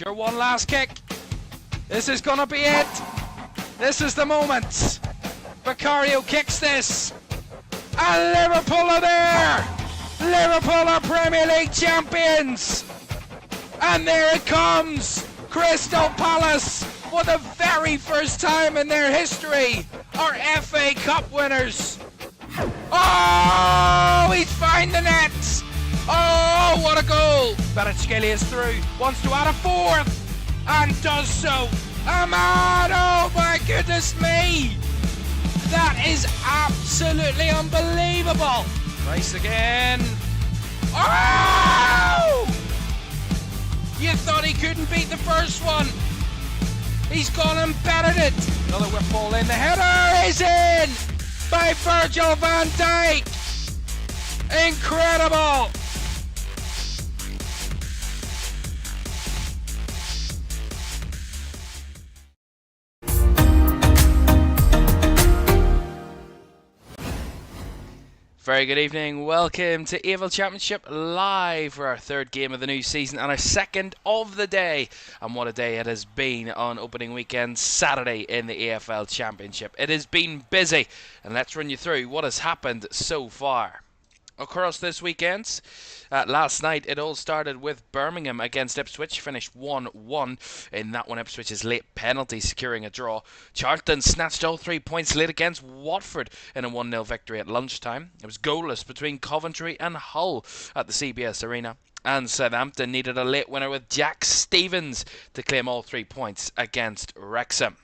your one last kick. This is gonna be it. This is the moment. Vicario kicks this. And Liverpool are there. Liverpool are Premier League champions. And there it comes. Crystal Palace, for the very first time in their history, are FA Cup winners. Oh, he's found the net. Oh, what a goal. Kvaratskhelia is through, wants to add a fourth, and does so. Ahmad, oh my goodness me. That is absolutely unbelievable. Rice again. Oh! You thought he couldn't beat the first one. He's gone and bettered it. Another whip ball in. The header is in by Virgil van Dijk. Incredible. Very good evening, welcome to AFL Championship live for our third game of the new season and our second of the day. And what a day it has been on opening weekend Saturday in the AFL Championship. It has been busy, and let's run you through what has happened so far. Across this weekend, last night it all started with Birmingham against Ipswich, finished 1-1. In that one, Ipswich's late penalty securing a draw. Charlton snatched all 3 points late against Watford in a 1-0 victory at lunchtime. It was goalless between Coventry and Hull at the CBS Arena. And Southampton needed a late winner with Jack Stevens to claim all 3 points against Wrexham.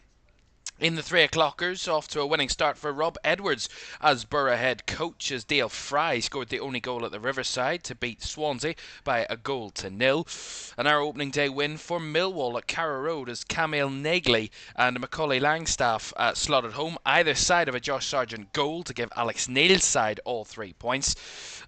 In the 3 o'clockers, off to a winning start for Rob Edwards as Borough head coach as Dale Fry scored the only goal at the Riverside to beat Swansea by 1-0. And our opening day win for Millwall at Carrow Road as Camille Nagley and Macaulay Langstaff slotted home either side of a Josh Sargent goal to give Alex Neil's side all 3 points.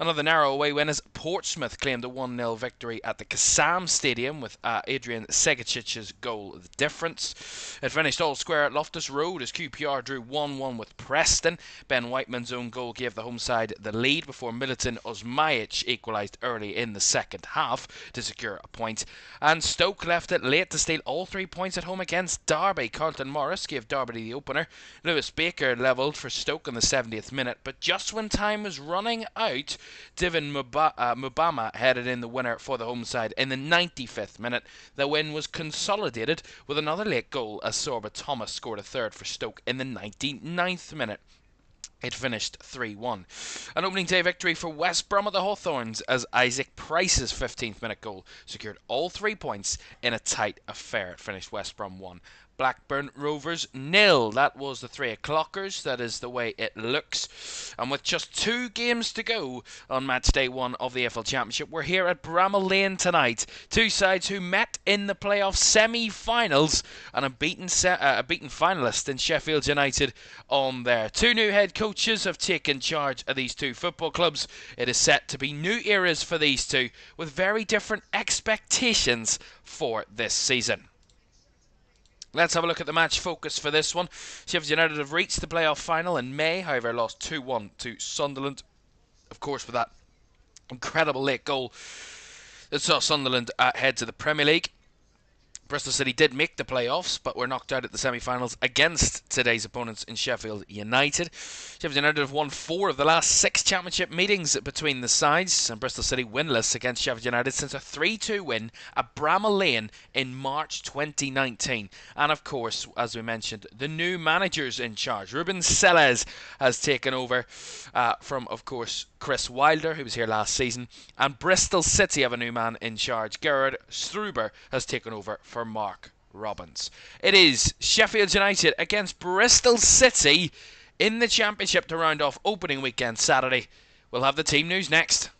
Another narrow away win as Portsmouth claimed a 1-0 victory at the Kassam Stadium with Adrian Segicic's goal the difference. It finished all square at Loftus Road as QPR drew 1-1 with Preston. Ben Whiteman's own goal gave the home side the lead before Milutin Osmajic equalised early in the second half to secure a point. And Stoke left it late to steal all 3 points at home against Derby. Carlton Morris gave Derby the opener. Lewis Baker levelled for Stoke in the 70th minute, but just when time was running out, Divin Mubama headed in the winner for the home side in the 95th minute. The win was consolidated with another late goal as Sorba Thomas scored a third for Stoke in the 99th minute. It finished 3-1. An opening day victory for West Brom at the Hawthorns as Isaac Price's 15th minute goal secured all 3 points in a tight affair. It finished West Brom 1. Blackburn Rovers 0. That was the 3 o'clockers. That is the way it looks. And with just 2 games to go on match day 1 of the AFL Championship, we're here at Bramall Lane tonight. Two sides who met in the playoff semi-finals and a beaten finalist in Sheffield United on there. 2 new head coaches have taken charge of these 2 football clubs. It is set to be new eras for these 2 with very different expectations for this season. Let's have a look at the match focus for this one. Sheffield United have reached the playoff final in May, however lost 2-1 to Sunderland. Of course, with that incredible late goal that saw Sunderland head to the Premier League. Bristol City did make the playoffs, but were knocked out at the semi-finals against today's opponents in Sheffield United. Sheffield United have won 4 of the last 6 championship meetings between the sides, and Bristol City winless against Sheffield United since a 3-2 win at Bramall Lane in March 2019. And of course, as we mentioned, the new managers in charge. Ruben Selles has taken over from, of course, Chris Wilder, who was here last season, and Bristol City have a new man in charge. Gerard Struber has taken over for Mark Robbins. It is Sheffield United against Bristol City in the Championship to round off opening weekend Saturday. We'll have the team news next.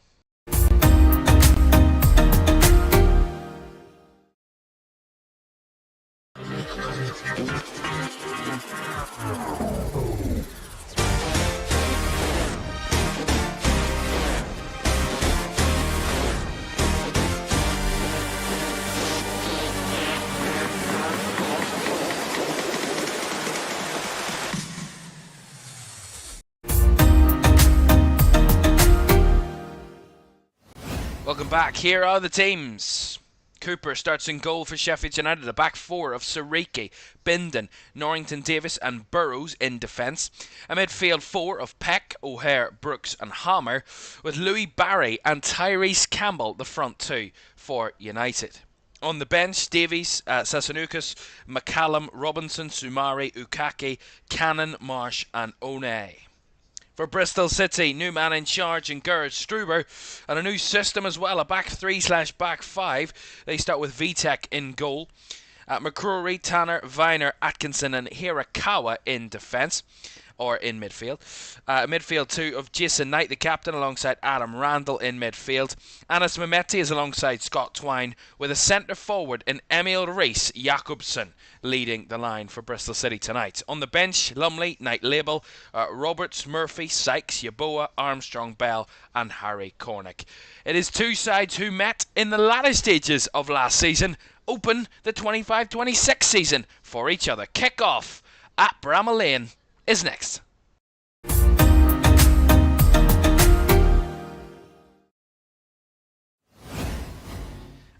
Welcome back. Here are the teams. Cooper starts in goal for Sheffield United. A back four of Siriki, Bindon, Norrington Davis and Burrows in defence. A midfield four of Peck, O'Hare, Brooks and Hammer, with Louis Barry and Tyrese Campbell the front two for United. On the bench, Davies, Sassanoukas, McCallum, Robinson, Sumari, Ukaki, Cannon, Marsh and One. For Bristol City, new man in charge in Gerd Struber, and a new system as well, a back 3/back 5. They start with Vitek in goal. McCrory, Tanner, Viner, Atkinson and Hirakawa in defence, or in midfield. Midfield 2 of Jason Knight, the captain, alongside Adam Randall in midfield. Anis Mehmeti is alongside Scott Twine, with a centre forward in Emil Rees Jakobsen leading the line for Bristol City tonight. On the bench, Lumley, Knight Label, Roberts, Murphy, Sykes, Yaboa, Armstrong, Bell and Harry Cornick. It is two sides who met in the latter stages of last season, open the 25-26 season for each other. Kick-off at Bramall Lane is next.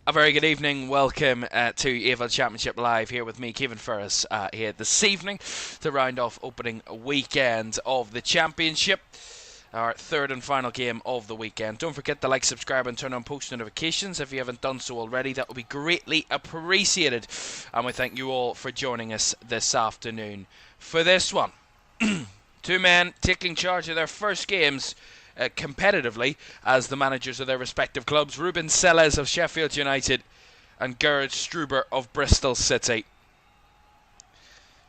A very good evening. Welcome to Caoimhan Championship Live here with me, Caoimhan Ferris, here this evening to round off opening weekend of the Championship. Our third and final game of the weekend. Don't forget to like, subscribe and turn on post notifications if you haven't done so already. That would be greatly appreciated. And we thank you all for joining us this afternoon for this one. Two men taking charge of their first games competitively as the managers of their respective clubs. Ruben Selles of Sheffield United and Gerd Struber of Bristol City.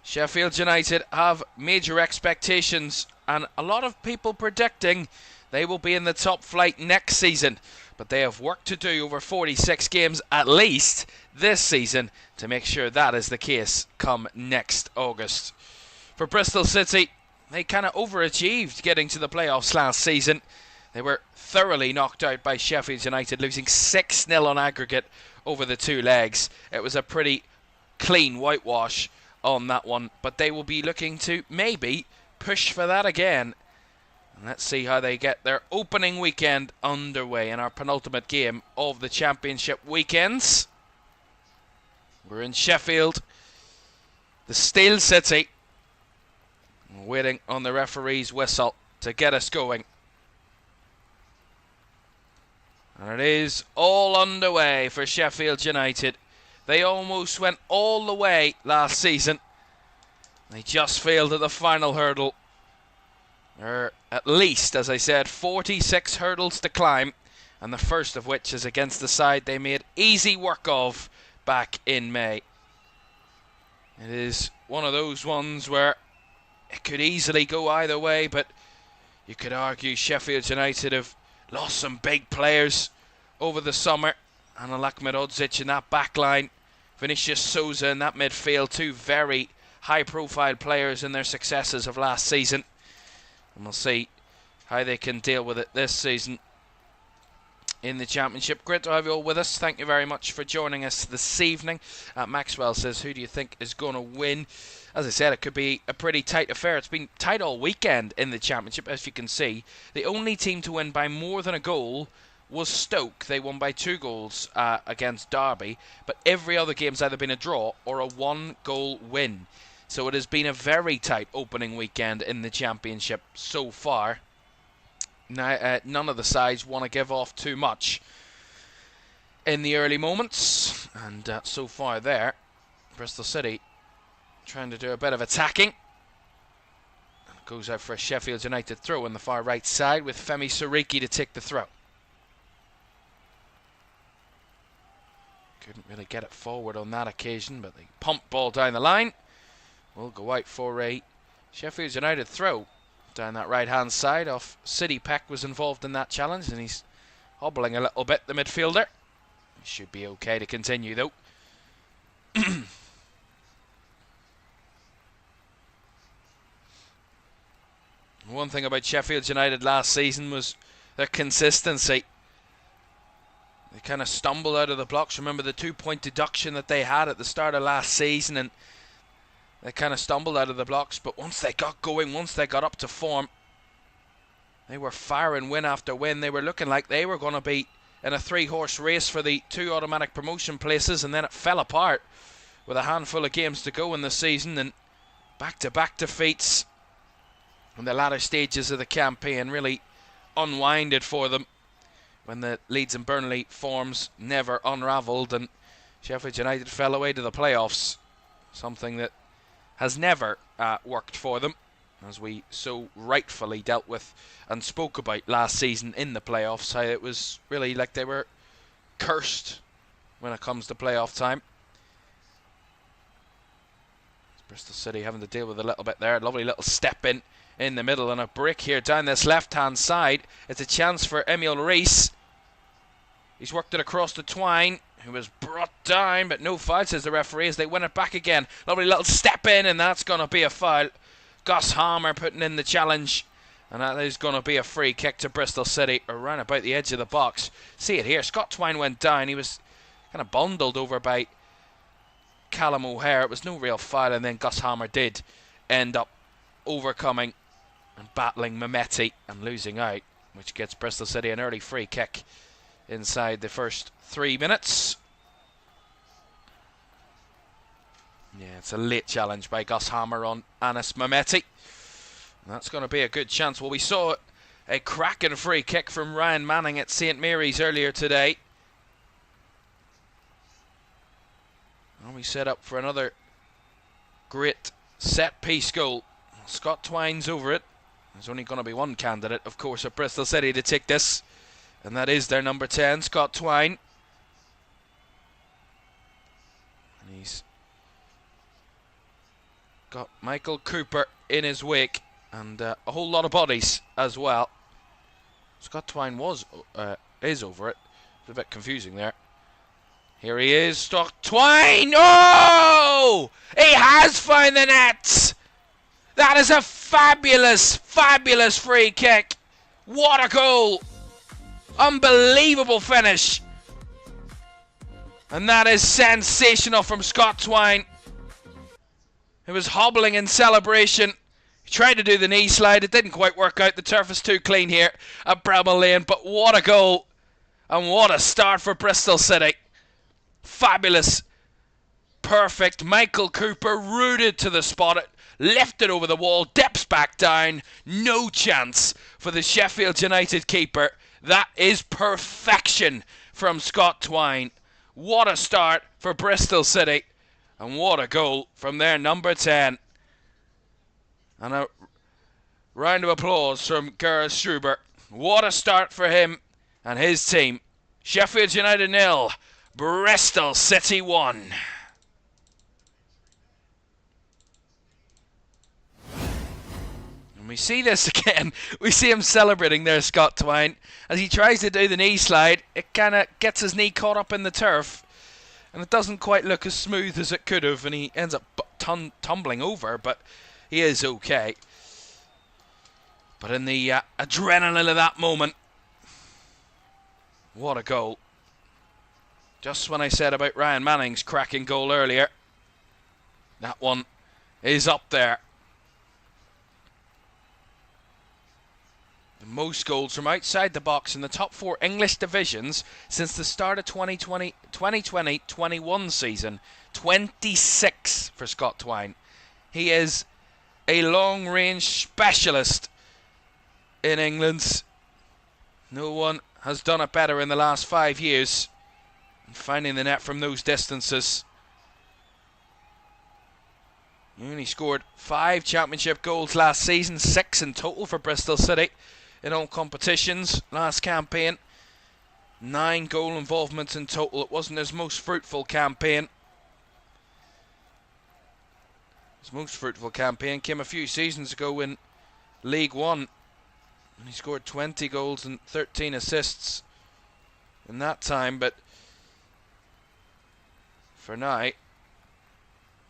Sheffield United have major expectations and a lot of people predicting they will be in the top flight next season. But they have work to do over 46 games at least this season to make sure that is the case come next August. For Bristol City, they kind of overachieved getting to the playoffs last season. They were thoroughly knocked out by Sheffield United, losing 6-0 on aggregate over the two legs. It was a pretty clean whitewash on that one, but they will be looking to maybe push for that again. And let's see how they get their opening weekend underway in our penultimate game of the Championship weekends. We're in Sheffield, the Steel City, waiting on the referee's whistle to get us going. And it is all underway for Sheffield United. They almost went all the way last season. They just failed at the final hurdle. There are at least, as I said, 46 hurdles to climb, and the first of which is against the side they made easy work of back in May. It is one of those ones where it could easily go either way, but you could argue Sheffield United have lost some big players over the summer. Anil Ahmedhodzic in that back line, Vinicius Souza in that midfield, two very high-profile players in their successes of last season. And we'll see how they can deal with it this season in the Championship. Great to have you all with us. Thank you very much for joining us this evening. Maxwell says, who do you think is going to win? As I said, it could be a pretty tight affair. It's been tight all weekend in the Championship, as you can see. The only team to win by more than a goal was Stoke. They won by 2 goals against Derby, but every other game's either been a draw or a 1-goal win. So it has been a very tight opening weekend in the Championship so far. Now, none of the sides want to give off too much in the early moments, and so far there, Bristol City trying to do a bit of attacking. It goes out for a Sheffield United throw on the far right side with Femi Siriki to take the throw. Couldn't really get it forward on that occasion, but the pump ball down the line will go out for a Sheffield United throw down that right hand side off City. Peck was involved in that challenge and he's hobbling a little bit, the midfielder. He should be okay to continue though. One thing about Sheffield United last season was their consistency. They kind of stumbled out of the blocks. Remember the 2-point deduction that they had at the start of last season, and they kind of stumbled out of the blocks. But once they got going, once they got up to form, they were firing win after win. They were looking like they were going to be in a 3-horse race for the 2 automatic promotion places, and then it fell apart with a handful of games to go in the season, and back-to-back defeats in the latter stages of the campaign really unwinded for them when the Leeds and Burnley forms never unravelled, and Sheffield United fell away to the playoffs, something that has never worked for them, as we so rightfully dealt with and spoke about last season in the playoffs, how it was really like they were cursed when it comes to playoff time. Bristol City having to deal with a little bit there. Lovely little step in the middle and a break here down this left-hand side. It's a chance for Emil Rees. He's worked it across to Twine, who was brought down, but no foul, says the referee, as they win it back again. Lovely little step in, and that's going to be a foul. Gus Hammer putting in the challenge, and that is going to be a free kick to Bristol City around about the edge of the box. See it here. Scott Twine went down. He was kind of bundled over by Callum O'Hare. It was no real foul, and then Gus Hammer did end up overcoming and battling Mehmeti and losing out, which gets Bristol City an early free kick inside the first 3 minutes. Yeah, it's a late challenge by Gus Hammer on Anis Mehmeti. That's going to be a good chance. Well, we saw a cracking free kick from Ryan Manning at St Mary's earlier today. And we set up for another great set-piece goal. Scott Twine's over it. There's only going to be one candidate, of course, at Bristol City to take this, and that is their number 10, Scott Twine. And he's got Michael Cooper in his wake, and a whole lot of bodies as well. Scott Twine is over it. It's a bit confusing there. Here he is, Scott Twine. Oh! He has found the net! That is a fabulous, fabulous free kick. What a goal! Unbelievable finish. And that is sensational from Scott Twine, who was hobbling in celebration. He tried to do the knee slide. It didn't quite work out. The turf is too clean here at Bramall Lane. But what a goal. And what a start for Bristol City. Fabulous. Perfect. Michael Cooper rooted to the spot. It lifted over the wall. Dips back down. No chance for the Sheffield United keeper. That is perfection from Scott Twine. What a start for Bristol City. And what a goal from their number 10. And a round of applause from Gerard Struber. What a start for him and his team. Sheffield United 0, Bristol City 1. And we see this again. We see him celebrating there, Scott Twine. As he tries to do the knee slide, it kind of gets his knee caught up in the turf. And it doesn't quite look as smooth as it could have, and he ends up tumbling over, but he is okay. But in the adrenaline of that moment, what a goal. Just when I said about Ryan Manning's cracking goal earlier, that one is up there. The most goals from outside the box in the top 4 English divisions since the start of 2020-21 season. 26 for Scott Twine. He is a long-range specialist in England. No one has done it better in the last 5 years. Finding the net from those distances. He only scored 5 championship goals last season, 6 in total for Bristol City in all competitions last campaign. 9 goal involvements in total. It wasn't his most fruitful campaign. His most fruitful campaign came a few seasons ago in League One, and he scored 20 goals and 13 assists in that time. But for now,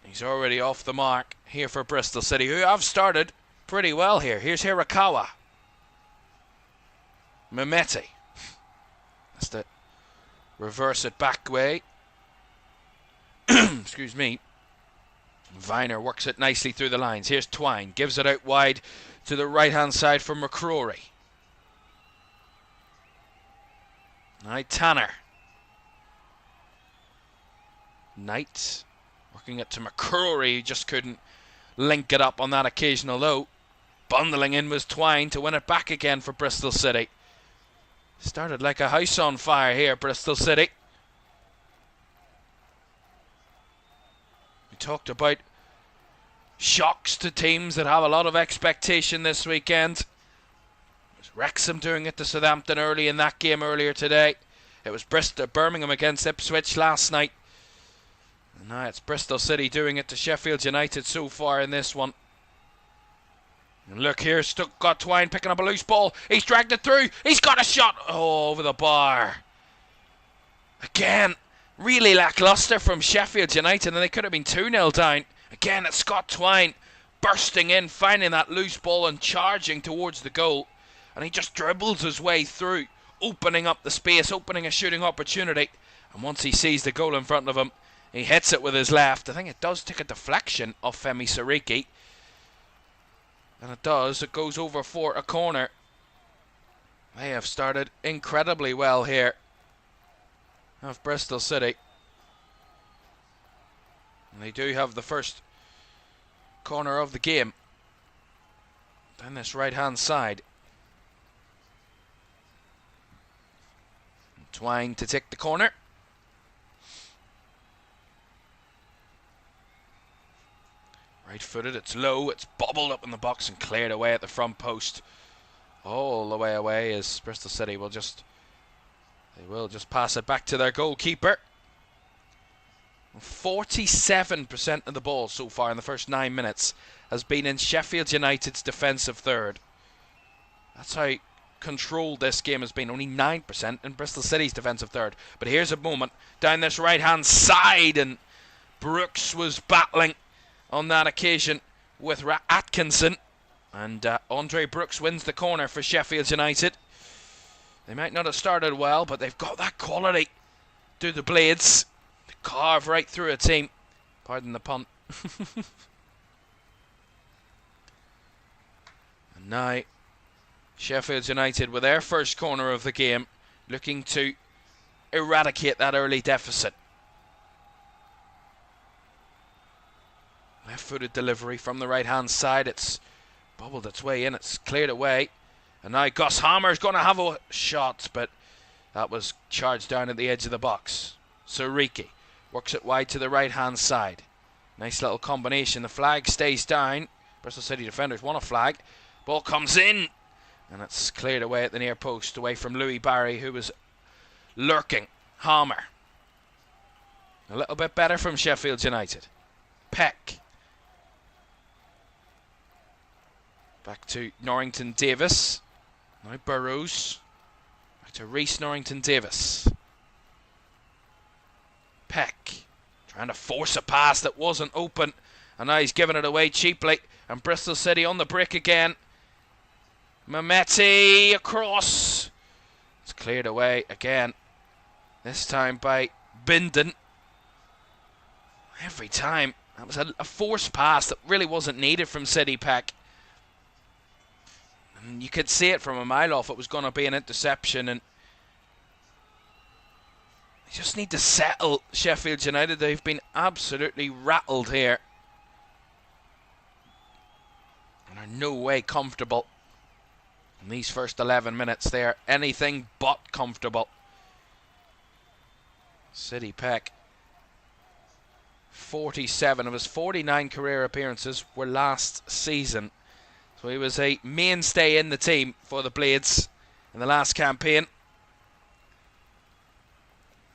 he's already off the mark here for Bristol City, who have started pretty well here. Here's Hirakawa. Mehmeti. That's the reverse it back way. Excuse me. Viner works it nicely through the lines. Here's Twine. Gives it out wide to the right-hand side for McCrory. Now Tanner. Knight working it to McCrory, who just couldn't link it up on that occasion, although bundling in was Twine to win it back again for Bristol City. Started like a house on fire here, Bristol City. We talked about shocks to teams that have a lot of expectation this weekend. It was Wrexham doing it to Southampton early in that game earlier today. It was Birmingham against Ipswich last night. And now it's Bristol City doing it to Sheffield United so far in this one. And look here, got Twine picking up a loose ball. He's dragged it through. He's got a shot. Oh, over the bar. Again, really lacklustre from Sheffield United, and they could have been 2-0 down. Again, it's Scott Twine bursting in, finding that loose ball and charging towards the goal. And he just dribbles his way through, opening up the space, opening a shooting opportunity. And once he sees the goal in front of him, he hits it with his left. I think it does take a deflection off Femi Sariki. And it does. It goes over for a corner. They have started incredibly well here of Bristol City. And they do have the first corner of the game down this right-hand side. Twine to take the corner. Right-footed, it's low, it's bobbled up in the box and cleared away at the front post. All the way away as Bristol City will just pass it back to their goalkeeper. 47% of the ball so far in the first 9 minutes has been in Sheffield United's defensive third. That's how controlled this game has been. Only 9% in Bristol City's defensive third. But here's a moment down this right-hand side, and Brooks was battling on that occasion with Atkinson, and Andre Brooks wins the corner for Sheffield United. They might not have started well, but they've got that quality. Do the Blades to carve right through a team. Pardon the pun. And now Sheffield United with their first corner of the game, looking to eradicate that early deficit. Left-footed delivery from the right-hand side. It's bubbled its way in. It's cleared away. And now Gus Hammer's going to have a shot, but that was charged down at the edge of the box. Sariki works it wide to the right-hand side. Nice little combination. The flag stays down. Bristol City defenders want a flag. Ball comes in, and it's cleared away at the near post, away from Louis Barry, who was lurking. Hammer. A little bit better from Sheffield United. Peck. Back to Norrington Davis. Now Burrows. Back to Reece Norrington Davis. Peck. Trying to force a pass that wasn't open. And now he's giving it away cheaply. And Bristol City on the break again. Mehmeti across. It's cleared away again. This time by Bindon. Every time. That was a forced pass that really wasn't needed from City, Peck. And you could see it from a mile off. It was going to be an interception, and they just need to settle Sheffield United. They've been absolutely rattled here and are no way comfortable. In these first 11 minutes, they are anything but comfortable. City Peck, 47 of his 49 career appearances were last season. So he was a mainstay in the team for the Blades in the last campaign.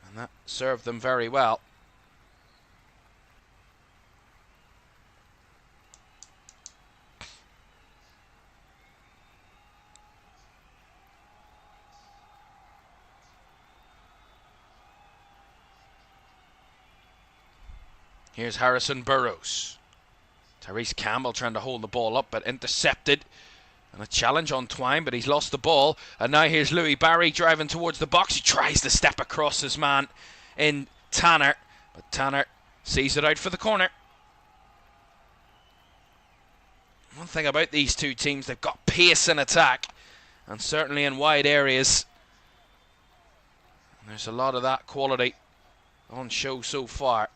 And that served them very well. Here's Harrison Burrows. Tyrese Campbell trying to hold the ball up, but intercepted. And a challenge on Twine, but he's lost the ball. And now here's Louis Barry driving towards the box. He tries to step across his man in Tanner, but Tanner sees it out for the corner. One thing about these two teams, they've got pace in attack, and certainly in wide areas. There's a lot of that quality on show so far.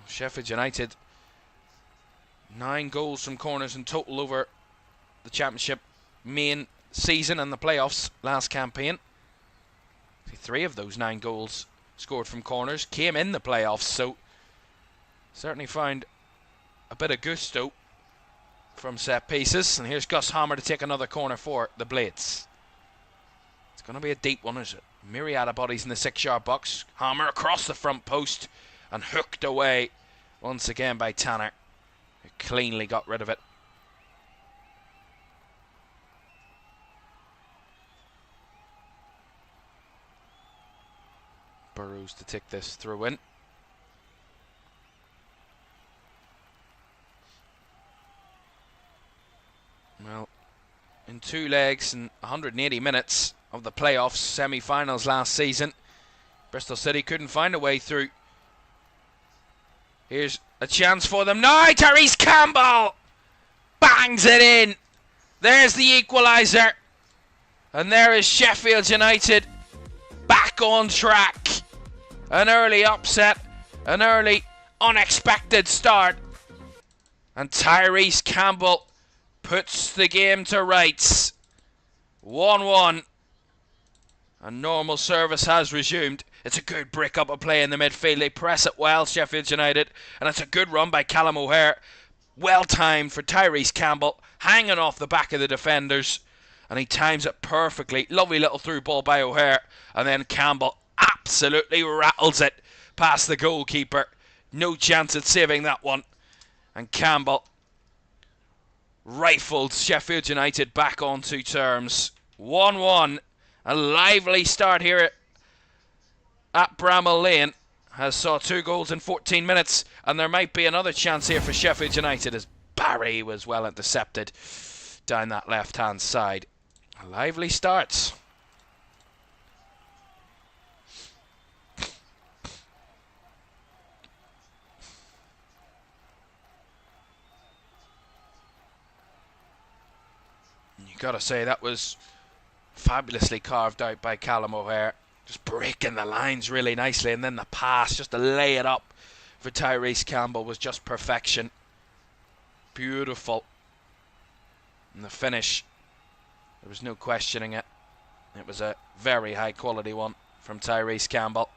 Sheffield United, 9 goals from corners in total over the Championship main season and the playoffs last campaign. 3 of those 9 goals scored from corners came in the playoffs, so certainly found a bit of gusto from set pieces. And here's Gus Hammer to take another corner for the Blades. It's going to be a deep one. There's a myriad of bodies in the 6-yard box. Hammer across the front post and hooked away once again by Tanner, who cleanly got rid of it. Burrows to take this through in. Well, in 2 legs and 180 minutes of the playoffs semi-finals last season, Bristol City couldn't find a way through. Here's a chance for them now. Tyrese Campbell bangs it in. There's the equaliser. And there is Sheffield United back on track. An early upset, an early unexpected start, and Tyrese Campbell puts the game to rights. 1-1, and normal service has resumed. It's a good break up of play in the midfield. They press it well, Sheffield United, and it's a good run by Callum O'Hare. Well timed for Tyrese Campbell, hanging off the back of the defenders, and he times it perfectly. Lovely little through ball by O'Hare, and then Campbell absolutely rattles it past the goalkeeper. No chance at saving that one. And Campbell rifled Sheffield United back onto terms. 1-1. A lively start here at Bramall Lane. Has saw 2 goals in 14 minutes. And there might be another chance here for Sheffield United as Barry was well intercepted down that left-hand side. A lively start. Gotta say, that was fabulously carved out by Callum O'Hare, just breaking the lines really nicely, and then the pass just to lay it up for Tyrese Campbell was just perfection. Beautiful. And the finish, there was no questioning it. It was a very high quality one from Tyrese Campbell,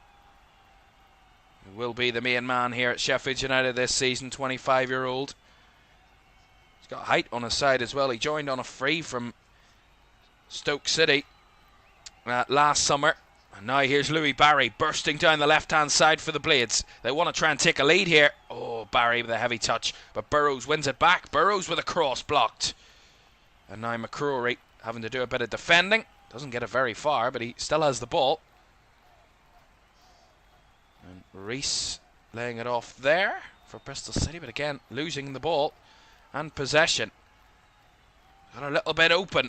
who will be the main man here at Sheffield United this season, 25-year-old. Got height on his side as well. He joined on a free from Stoke City last summer. And now here's Louis Barry bursting down the left-hand side for the Blades. They want to try and take a lead here. Oh, Barry with a heavy touch. But Burrows wins it back. Burrows with a cross blocked. And now McCrory having to do a bit of defending. Doesn't get it very far, but he still has the ball. And Reese laying it off there for Bristol City. But again, losing the ball and possession. Got a little bit open.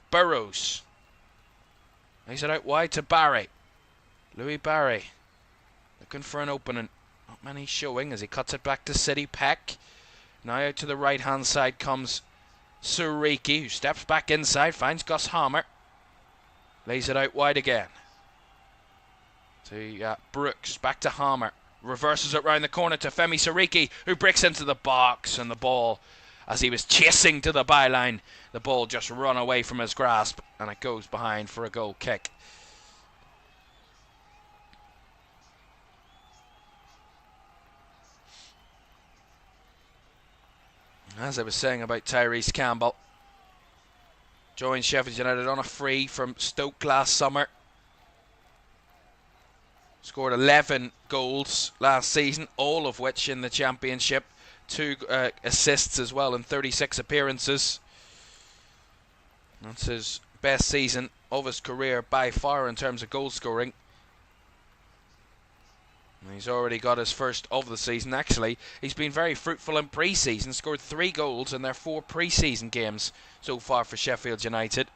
Burrows lays it out wide to Barry. Louis Barry looking for an opening. Not many showing as he cuts it back to City. Peck. Now out to the right hand side comes Suriki, who steps back inside, finds Gus Hammer. Lays it out wide again to Brooks. Back to Hammer. Reverses it round the corner to Femi Suriki, who breaks into the box, and the ball, as he was chasing to the byline, the ball just run away from his grasp, and it goes behind for a goal kick. As I was saying about Tyrese Campbell, joined Sheffield United on a free from Stoke last summer. Scored 11 goals last season, all of which in the Championship. 2 assists as well in 36 appearances. That's his best season of his career by far in terms of goal scoring. And he's already got his first of the season. Actually, he's been very fruitful in pre-season. Scored 3 goals in their 4 pre-season games so far for Sheffield United.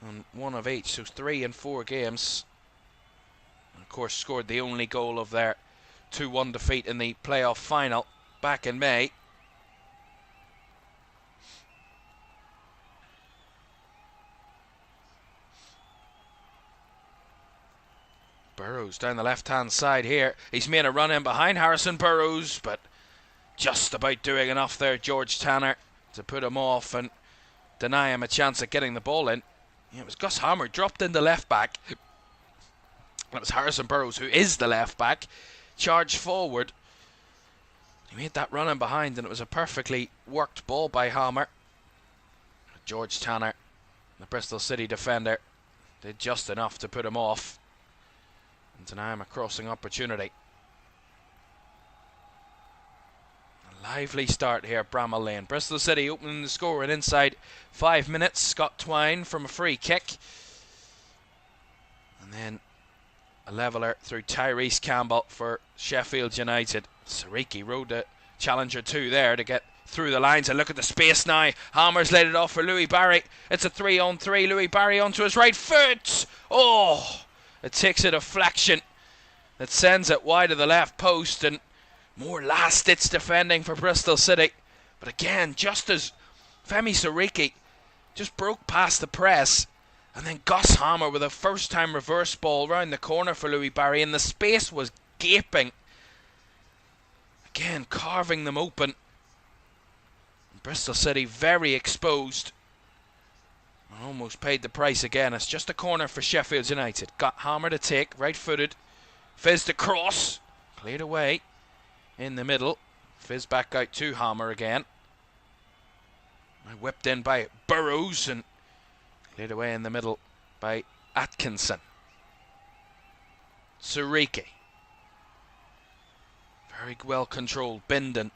And 1 of each, so 3 in 4 games. And of course, scored the only goal of their 2-1 defeat in the playoff final back in May. Burrows down the left-hand side here. He's made a run in behind Harrison Burrows, but just about doing enough there, George Tanner, to put him off and deny him a chance at getting the ball in. Yeah, it was Gus Hammer dropped into left back. It was Harrison Burrows, who is the left back, charged forward. He made that run in behind, and it was a perfectly worked ball by Hammer. George Tanner, the Bristol City defender, did just enough to put him off and deny him a crossing opportunity. A lively start here at Bramall Lane. Bristol City opening the score in inside 5 minutes. Scott Twine from a free kick. And then a leveller through Tyrese Campbell for Sheffield United. Sariki rode the challenger 2 there to get through the lines, and look at the space now. Hammer's laid it off for Louis Barry. It's a 3-on-3. Louis Barry onto his right foot. Oh, it takes a deflection that sends it wide of the left post, and more last-ditch defending for Bristol City. But again, just as Femi Sariki just broke past the press, and then Gus Hammer with a first-time reverse ball round the corner for Louis Barry, and the space was gaping. Again, carving them open. Bristol City very exposed. Almost paid the price again. It's just a corner for Sheffield United. Got Hammer to take, right-footed. Fizz to cross. Cleared away in the middle. Fizz back out to Hammer again. Whipped in by Burrows and cleared away in the middle by Atkinson. Sariki. Very well controlled. Bindon.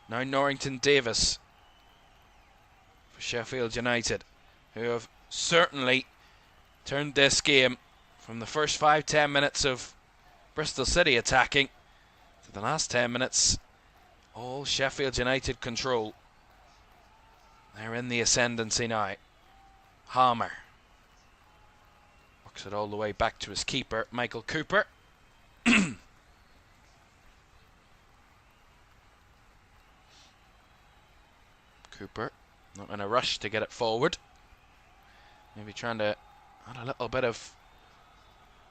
Now Norrington Davis for Sheffield United, who have certainly turned this game from the first 5-10 minutes of Bristol City attacking to the last 10 minutes all Sheffield United control. They're in the ascendancy now. Hammer works it all the way back to his keeper, Michael Cooper. Cooper not in a rush to get it forward. Maybe trying to add a little bit of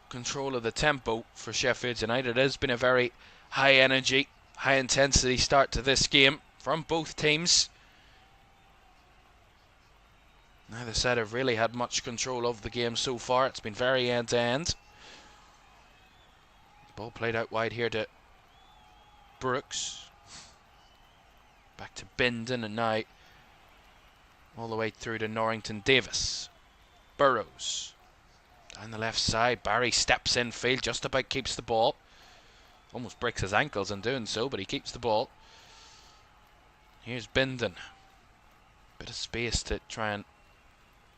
control of the tempo for Sheffield United. It has been a very high energy, high intensity start to this game from both teams. Neither side have really had much control of the game so far. It's been very end to end. Ball played out wide here to Brooks. Back to Bindon, and now all the way through to Norrington Davis. Burrows. Down the left side. Barry steps in field, just about keeps the ball. Almost breaks his ankles in doing so, but he keeps the ball. Here's Bindon. Bit of space to try and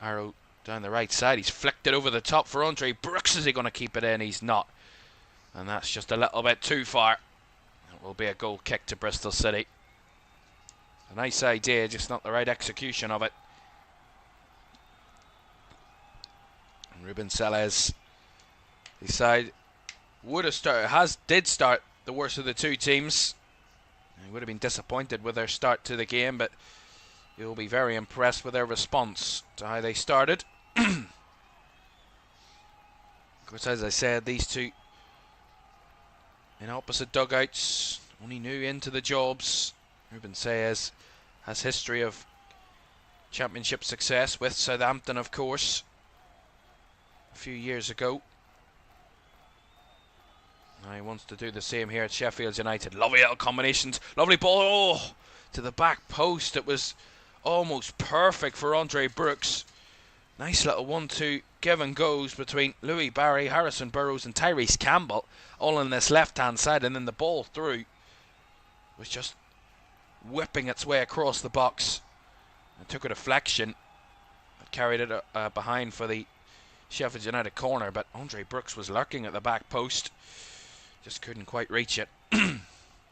arrow down the right side. He's flicked it over the top for Andre Brooks. Is he going to keep it in? He's not. And that's just a little bit too far. It will be a goal kick to Bristol City. A nice idea, just not the right execution of it. And Ruben Sellez, the side would have started, did start the worst of the two teams. He would have been disappointed with their start to the game, but you'll be very impressed with their response to how they started. Of course, as I said, these two in opposite dugouts, only new into the jobs. Ruben Sellez has history of championship success with Southampton, of course, a few years ago. Now he wants to do the same here at Sheffield United. Lovely little combinations. Lovely ball. Oh, to the back post. It was almost perfect for Andre Brooks. Nice little 1-2 give and goes between Louis Barry, Harrison Burrows and Tyrese Campbell, all on this left-hand side, and then the ball through was just whipping its way across the box. It took a deflection, carried it behind for the Sheffield United corner, but Andre Brooks was lurking at the back post, just couldn't quite reach it.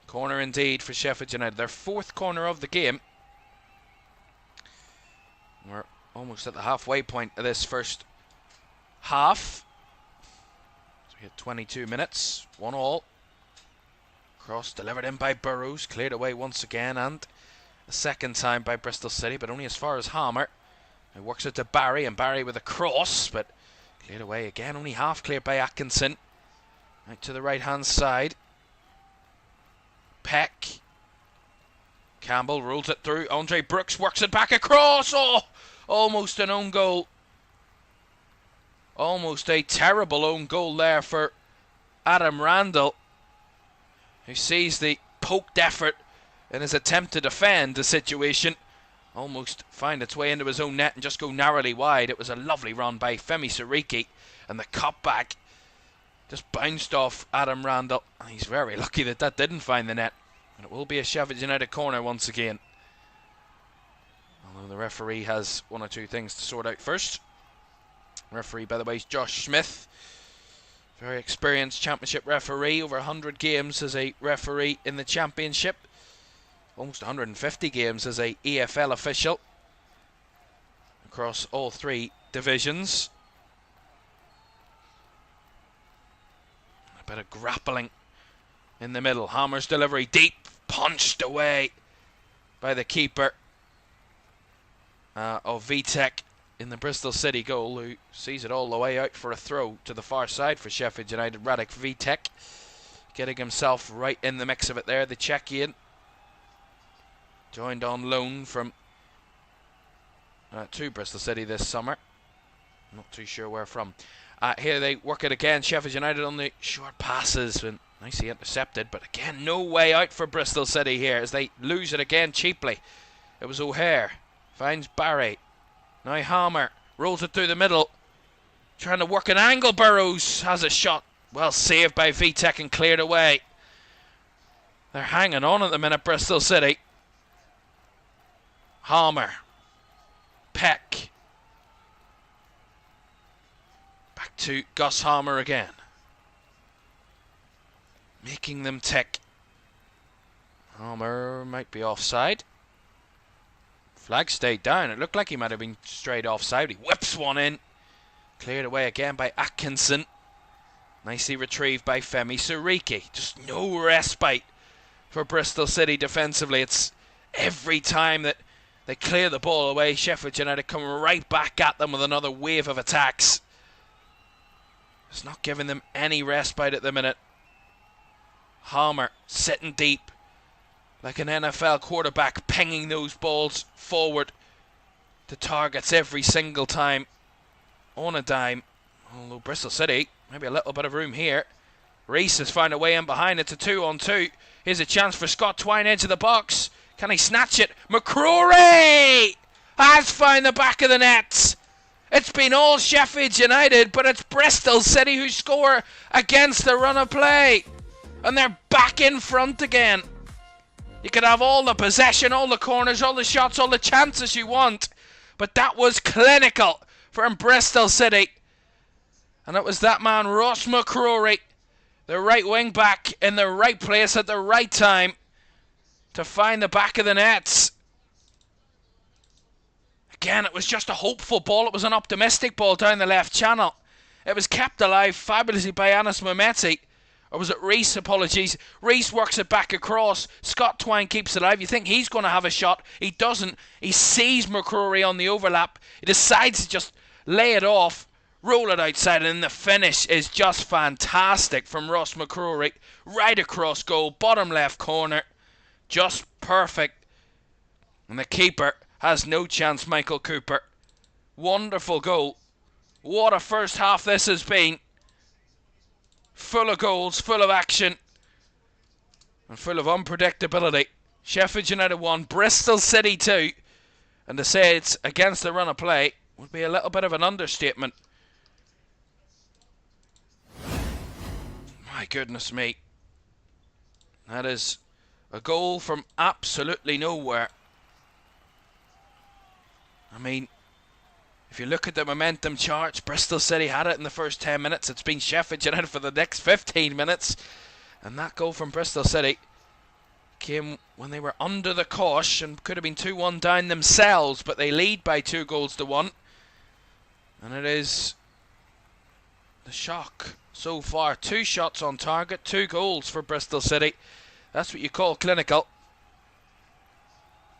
Corner indeed for Sheffield United, their fourth corner of the game. We're almost at the halfway point of this first half. So we hit 22 minutes, 1-1. Cross delivered in by Burrows, cleared away once again, and a second time by Bristol City, but only as far as Hammer. He works it to Barry, and Barry with a cross, but cleared away again, only half cleared by Atkinson. Out to the right-hand side. Peck. Campbell rolls it through. Andre Brooks works it back across. Oh, almost an own goal. Almost a terrible own goal there for Adam Randall, who sees the poked effort in his attempt to defend the situation almost find its way into his own net and just go narrowly wide. It was a lovely run by Femi Siriki, and the cutback just bounced off Adam Randall. He's very lucky that that didn't find the net, and it will be a Sheffield United corner once again. Although the referee has one or two things to sort out first. Referee, by the way, is Josh Smith. Very experienced championship referee, over 100 games as a referee in the championship. Almost 150 games as a EFL official across all three divisions. A bit of grappling in the middle. Hammer's delivery deep, punched away by the keeper of VTech in the Bristol City goal, who sees it all the way out for a throw to the far side for Sheffield United. Radek VTech getting himself right in the mix of it there, the Czechian. Joined on loan from to Bristol City this summer. Not too sure where from. Here they work it again. Sheffield United on the short passes and nicely intercepted, but again no way out for Bristol City here as they lose it again cheaply. It was O'Hare, finds Barry. Now Hammer rolls it through the middle, trying to work an angle. Burrows has a shot, well saved by VTech and cleared away. They're hanging on at the minute, Bristol City. Hammer, Peck, back to Gus Hammer again, making them tick. Hammer might be offside. Flag stayed down. It looked like he might have been straight offside. He whips one in, cleared away again by Atkinson. Nicely retrieved by Femi Siriki. Just no respite for Bristol City defensively. It's every time that they clear the ball away, Sheffield United come right back at them with another wave of attacks. It's not giving them any respite at the minute. Hammer sitting deep like an NFL quarterback, pinging those balls forward to targets every single time on a dime. Although Bristol City, maybe a little bit of room here. Reese has found a way in behind. It's a 2-on-2. Here's a chance for Scott Twine, edge of the box. Can he snatch it? McCrory has found the back of the net. It's been all Sheffield United, but it's Bristol City who score against the run of play. And they're back in front again. You could have all the possession, all the corners, all the shots, all the chances you want. But that was clinical from Bristol City. And it was that man, Ross McCrory, the right wing back, in the right place at the right time to find the back of the nets. Again, it was just a hopeful ball. It was an optimistic ball down the left channel. It was kept alive fabulously by Anis Mehmeti. Or was it Reese? Apologies. Reese works it back across. Scott Twine keeps it alive. You think he's going to have a shot. He doesn't. He sees McCrory on the overlap. He decides to just lay it off, roll it outside, and the finish is just fantastic from Ross McCrory. Right across goal, bottom left corner. Just perfect. And the keeper has no chance, Michael Cooper. Wonderful goal. What a first half this has been. Full of goals, full of action, and full of unpredictability. Sheffield United 1, Bristol City 2. And to say it's against the run of play would be a little bit of an understatement. My goodness me. That is a goal from absolutely nowhere. I mean, if you look at the momentum charts, Bristol City had it in the first 10 minutes. It's been Sheffield United for the next 15 minutes. And that goal from Bristol City came when they were under the cosh and could have been 2-1 down themselves. But they lead by 2-1. And it is the shock so far. 2 shots on target, 2 goals for Bristol City. That's what you call clinical.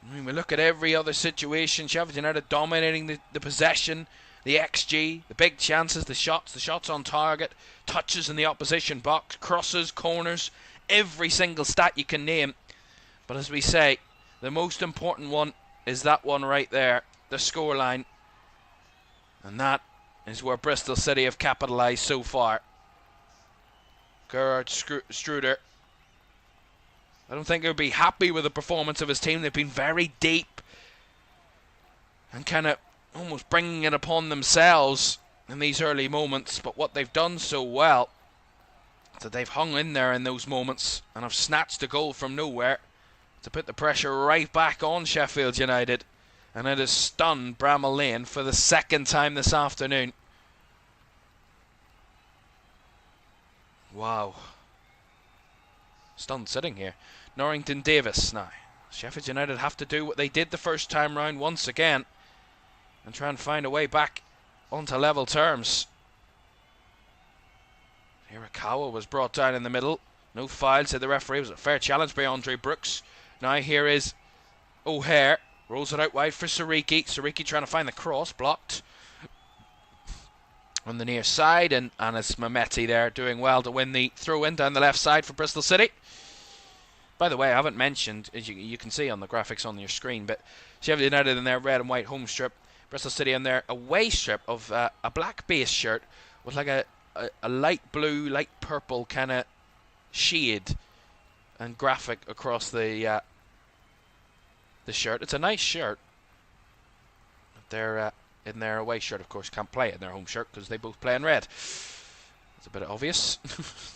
I mean, we look at every other situation. Sheffield United dominating the possession, the XG, the big chances, the shots on target, touches in the opposition box, crosses, corners, every single stat you can name. But as we say, the most important one is that one right there, the scoreline. And that is where Bristol City have capitalised so far. Gerard Struder, I don't think he'll be happy with the performance of his team. They've been very deep and kind of almost bringing it upon themselves in these early moments. But what they've done so well is that they've hung in there in those moments and have snatched a goal from nowhere to put the pressure right back on Sheffield United. And it has stunned Bramall Lane for the second time this afternoon. Wow. Stunned sitting here. Norrington Davis now. Sheffield United have to do what they did the first time round once again and try and find a way back onto level terms. Hirakawa was brought down in the middle. No foul, said the referee. It was a fair challenge by Andre Brooks. Now here is O'Hare. Rolls it out wide for Sariki. Sariki trying to find the cross. Blocked on the near side. And it's Mehmeti there doing well to win the throw-in down the left side for Bristol City. By the way, I haven't mentioned, as you can see on the graphics on your screen, but Sheffield United in their red and white home strip. Bristol City in their away strip of a black base shirt with like a light blue, light purple kind of shade and graphic across the shirt. It's a nice shirt. But they're in their away shirt, of course, can't play in their home shirt because they both play in red. It's a bit obvious.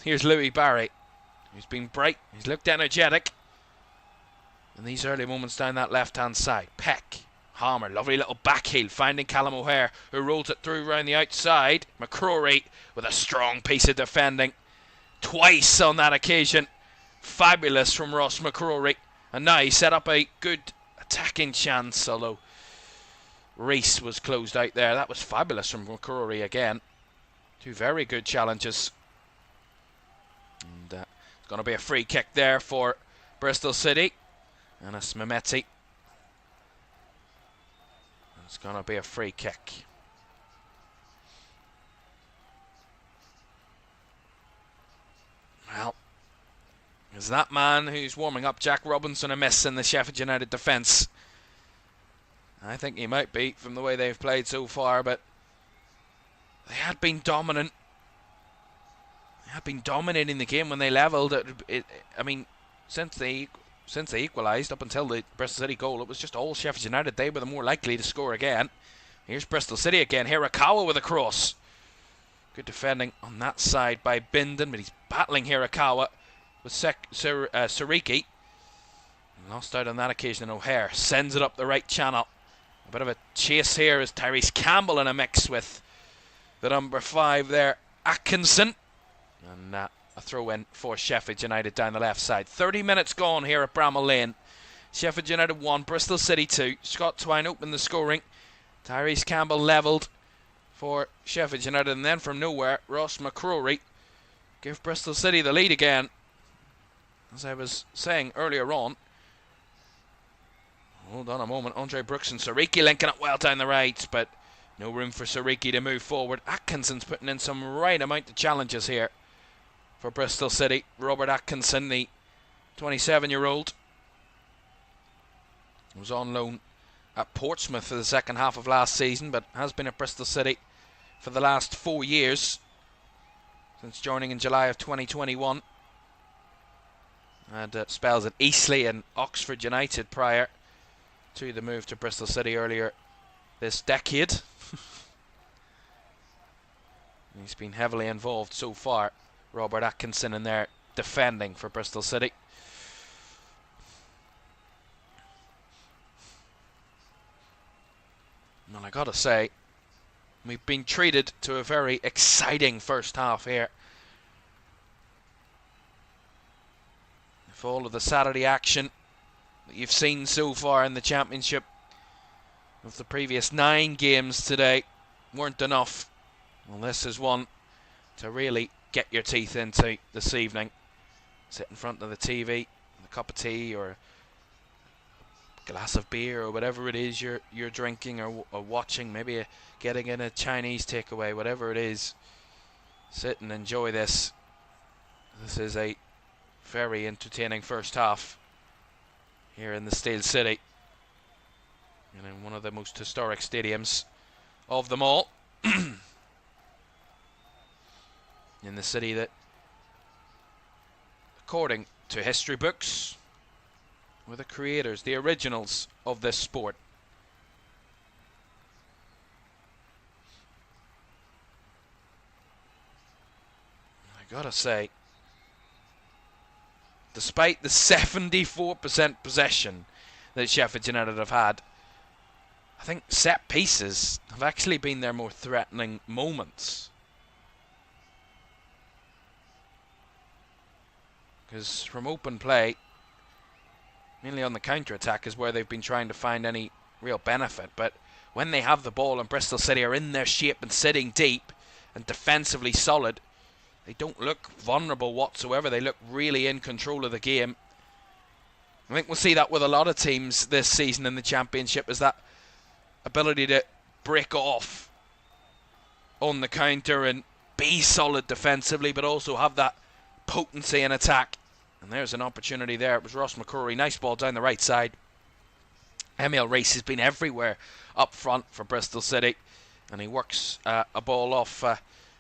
Here's Louis Barry. He's been bright. He's looked energetic. In these early moments down that left-hand side. Peck. Harmer. Lovely little back heel. Finding Callum O'Hare, who rolls it through round the outside. McCrory with a strong piece of defending. Twice on that occasion. Fabulous from Ross McCrory. And now he set up a good attacking chance, although Reese was closed out there. That was fabulous from McCrory again. Two very good challenges. And it's going to be a free kick there for Bristol City. And it's Mehmeti. It's going to be a free kick. Well, is that man who's warming up Jack Robinson a miss in the Sheffield United defence? I think he might be from the way they've played so far, but they had been dominant. They had been dominating the game when they levelled. I mean, since they equalised up until the Bristol City goal, it was just all Sheffield United. They were the more likely to score again. Here's Bristol City again. Hirakawa with a cross. Good defending on that side by Bindon, but he's battling Hirakawa with Sariki. Lost out on that occasion, and O'Hare sends it up the right channel. A bit of a chase here as Tyrese Campbell in a mix with the number 5 there, Atkinson. And a throw-in for Sheffield United down the left side. 30 minutes gone here at Bramall Lane. Sheffield United 1, Bristol City 2. Scott Twine opened the scoring. Tyrese Campbell levelled for Sheffield United, and then from nowhere, Ross McCrory give Bristol City the lead again. As I was saying earlier on, hold on a moment, Andre Brooks and Sariki linking up well down the right, but no room for Sariki to move forward. Atkinson's putting in some right amount of challenges here for Bristol City. Robert Atkinson, the 27-year-old, was on loan at Portsmouth for the second half of last season, but has been at Bristol City for the last 4 years, since joining in July of 2021. Had spells at Eastleigh and Oxford United prior to the move to Bristol City earlier this decade. He's been heavily involved so far, Robert Atkinson, in their defending for Bristol City. And I gotta say, we've been treated to a very exciting first half here. If all of the Saturday action that you've seen so far in the Championship of the previous 9 games today weren't enough, well, this is one to really get your teeth into this evening. Sit in front of the TV, with a cup of tea or a glass of beer or whatever it is you're drinking or watching, maybe getting in a Chinese takeaway, whatever it is, sit and enjoy this. This is a very entertaining first half here in the Steel City, and in one of the most historic stadiums of them all. In the city that, according to history books, were the creators, the originals of this sport. I gotta say, despite the 74% possession that Sheffield United have had, I think set pieces have actually been their more threatening moments. Because from open play, mainly on the counter-attack, is where they've been trying to find any real benefit. But when they have the ball and Bristol City are in their shape and sitting deep and defensively solid, they don't look vulnerable whatsoever. They look really in control of the game. I think we'll see that with a lot of teams this season in the Championship, is that ability to break off on the counter and be solid defensively, but also have that potency in attack. And there's an opportunity there. It was Ross McCrory. Nice ball down the right side. Emil Rees has been everywhere up front for Bristol City, and he works a ball off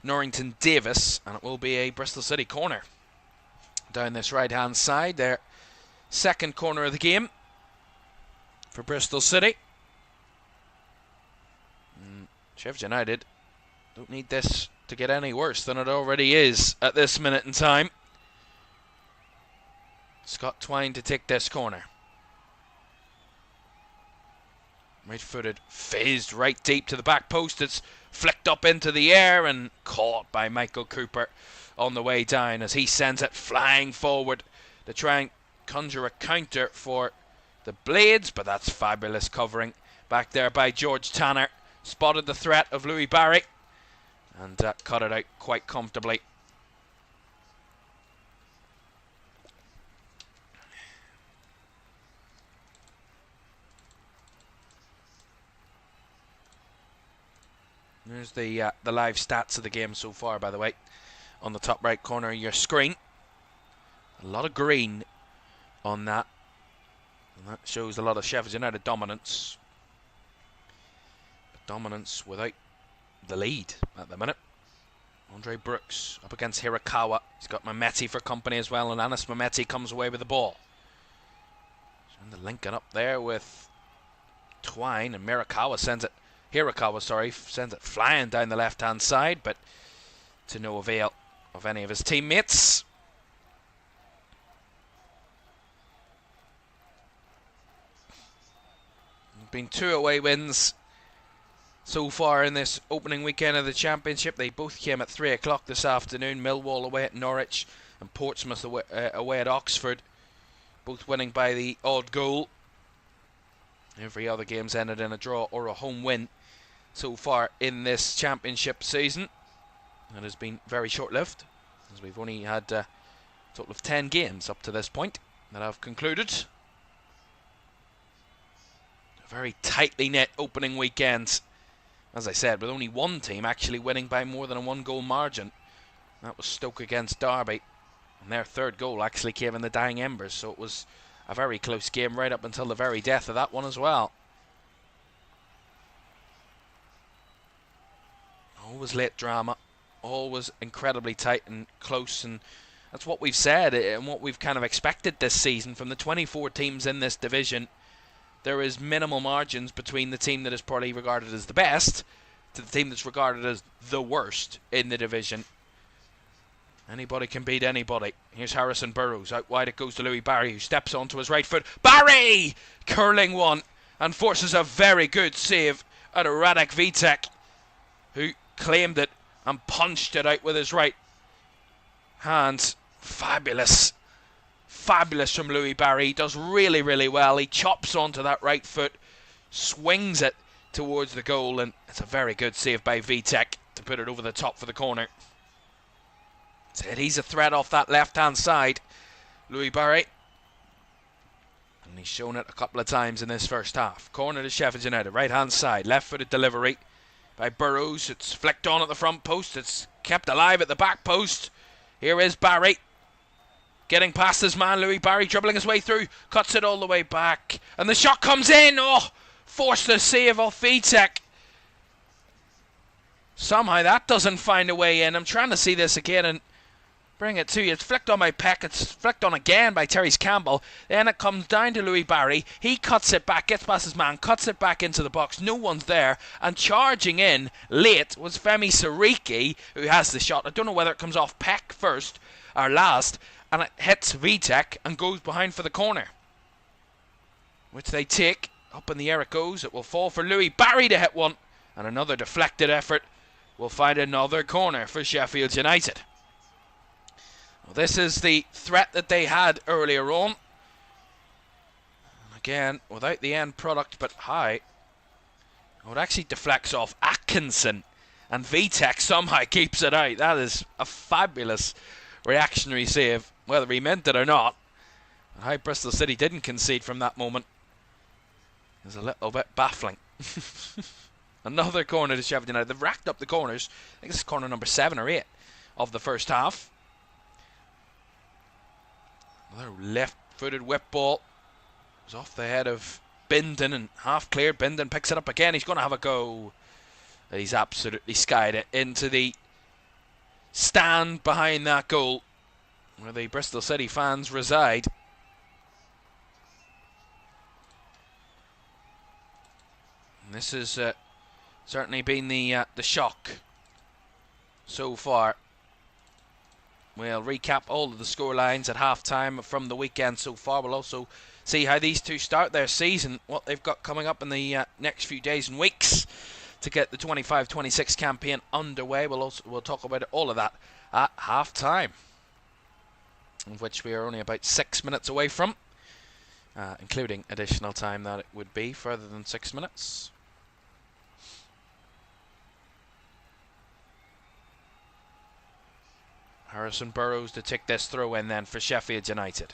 Norrington Davis, and it will be a Bristol City corner down this right hand side. Their second corner of the game for Bristol City. Sheffield United don't need this to get any worse than it already is at this minute in time. Scott Twine to take this corner. Right-footed, fizzed right deep to the back post. It's flicked up into the air and caught by Michael Cooper on the way down as he sends it flying forward to try and conjure a counter for the Blades, but that's fabulous covering back there by George Tanner. Spotted the threat of Louis Barry and cut it out quite comfortably. There's the live stats of the game so far, by the way, on the top right corner of your screen. A lot of green on that, and that shows a lot of Sheffield United dominance. But dominance without the lead at the minute. Andre Brooks up against Hirakawa. He's got Mehmeti for company as well, and Anis Mehmeti comes away with the ball. And the linking up there with Twine, and Hirakawa sends it flying down the left-hand side, but to no avail of any of his teammates. Been 2 away wins so far in this opening weekend of the Championship. They both came at 3 o'clock this afternoon. Millwall away at Norwich and Portsmouth away at Oxford, both winning by the odd goal. Every other game's ended in a draw or a home win so far in this Championship season. It has been very short-lived, as we've only had a total of 10 games up to this point that have concluded. A very tightly knit opening weekend, as I said, with only one team actually winning by more than a 1-goal margin. That was Stoke against Derby, and their third goal actually came in the dying embers, so it was a very close game right up until the very death of that one as well. Always late drama, always incredibly tight and close, and that's what we've said and what we've kind of expected this season from the 24 teams in this division. There is minimal margins between the team that is probably regarded as the best to the team that's regarded as the worst in the division. Anybody can beat anybody. Here's Harrison Burrows. Out wide it goes to Louis Barry, who steps onto his right foot. Barry! Curling one and forces a very good save out of Radek Vitek, who claimed it and punched it out with his right hand. Fabulous. Fabulous from Louis Barry. He does really, really well. He chops onto that right foot, swings it towards the goal, and it's a very good save by Vitek to put it over the top for the corner. He's a threat off that left-hand side, Louis Barry. And he's shown it a couple of times in this first half. Corner to Sheffield United, right hand side, left footed delivery by Burrows. It's flicked on at the front post, it's kept alive at the back post. Here is Barry getting past his man Louis Barry, dribbling his way through, cuts it all the way back, and the shot comes in. Oh, forced the save of Vitek. Somehow that doesn't find a way in. I'm trying to see this again and bring it to you. It's flicked on by Peck. It's flicked on again by Terry Campbell. Then it comes down to Louis Barry. He cuts it back, gets past his man, cuts it back into the box. No one's there. And charging in late was Femi Sariki, who has the shot. I don't know whether it comes off Peck first or last. And it hits Vitek and goes behind for the corner, which they take. Up in the air it goes. It will fall for Louis Barry to hit one. And another deflected effort will find another corner for Sheffield United. Well, this is the threat that they had earlier on. And again, without the end product, but high. Oh, it actually deflects off Atkinson. And Vitek somehow keeps it out. That is a fabulous reactionary save, whether he meant it or not. And how Bristol City didn't concede from that moment is a little bit baffling. Another corner to Sheffield United. They've racked up the corners. I think this is corner number 7 or 8 of the first half. Another left-footed whip ball. It was off the head of Bindon and half cleared. Bindon picks it up again. He's going to have a go. He's absolutely skied it into the stand behind that goal where the Bristol City fans reside. And this has certainly been the shock so far. We'll recap all of the scorelines at half-time from the weekend so far. We'll also see how these two start their season, what they've got coming up in the next few days and weeks to get the 25-26 campaign underway. We'll talk about all of that at half-time, of which we are only about 6 minutes away from, including additional time that it would be further than 6 minutes. Harrison Burrows to take this throw in then for Sheffield United.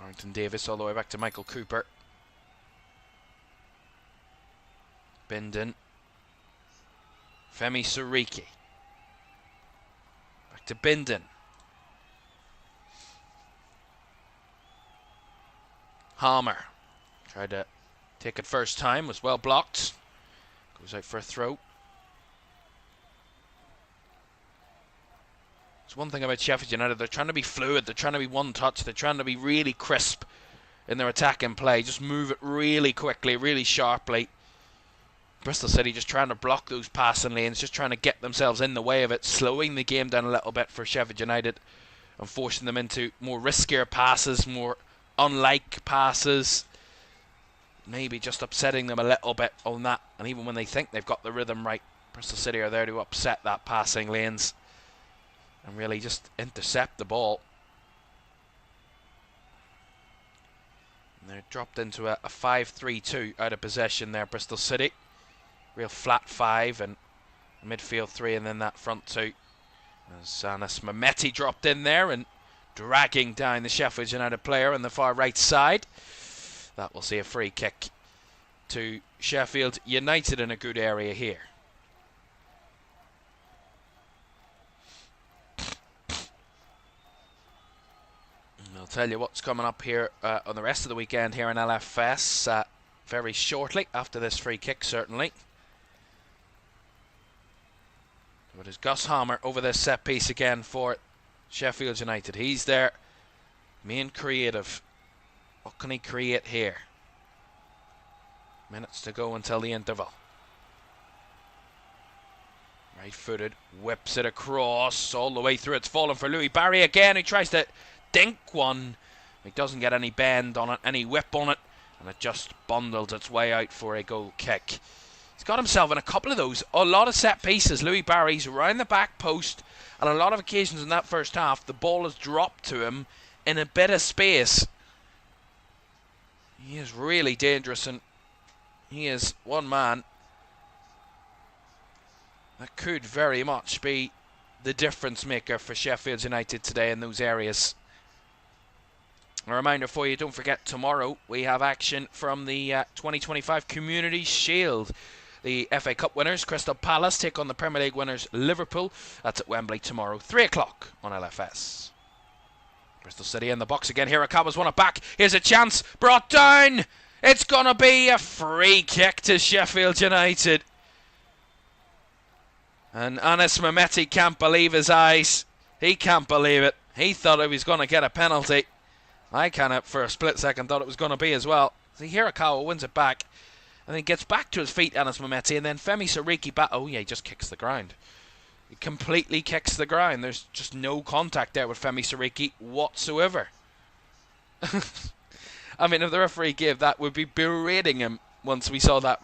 Warrington Davis all the way back to Michael Cooper. Bindon. Femi Sariki. Back to Bindon. Harmer. Tried to take it first time, was well blocked. Goes out for a throw. It's one thing about Sheffield United, they're trying to be fluid, they're trying to be one touch, they're trying to be really crisp in their attack and play. Just move it really quickly, really sharply. Bristol City just trying to block those passing lanes, just trying to get themselves in the way of it, slowing the game down a little bit for Sheffield United and forcing them into more riskier passes, more unlike passes. Maybe just upsetting them a little bit on that. And even when they think they've got the rhythm right, Bristol City are there to upset that passing lanes and really just intercept the ball. And they're dropped into a 5-3-2 out of possession there, Bristol City. Real flat 5 and a midfield 3 and then that front 2. As Anas Mehmeti dropped in there and dragging down the Sheffield United player on the far right side. That will see a free kick to Sheffield United in a good area here. I'll tell you what's coming up here on the rest of the weekend here in LFS very shortly after this free kick, certainly. But it's Gus Harmer over this set piece again for Sheffield United. He's their main creative. What can he create here? Minutes to go until the interval. Right-footed, whips it across all the way through. It's fallen for Louis Barry again, who tries to dink one. He doesn't get any bend on it, any whip on it, and it just bundles its way out for a goal kick. He's got himself in a couple of those, a lot of set pieces. Louis Barry's around the back post, and a lot of occasions in that first half, the ball has dropped to him in a bit of space. He is really dangerous, and he is one man that could very much be the difference maker for Sheffield United today in those areas. A reminder for you, don't forget, tomorrow we have action from the 2025 Community Shield. The FA Cup winners, Crystal Palace, take on the Premier League winners, Liverpool. That's at Wembley tomorrow, 3 o'clock on LFS. Bristol City in the box again. Hirakawa's won it back. Here's a chance. Brought down. It's going to be a free kick to Sheffield United. And Anis Mehmeti can't believe his eyes. He can't believe it. He thought he was going to get a penalty. I kind of, for a split second, thought it was going to be as well. See, Hirakawa wins it back. And then gets back to his feet, Anis Mehmeti. And then Femi Sariki oh yeah, he just kicks the ground. He completely kicks the ground. There's just no contact there with Femi Sariki whatsoever. I mean, if the referee gave that, we'd be berating him once we saw that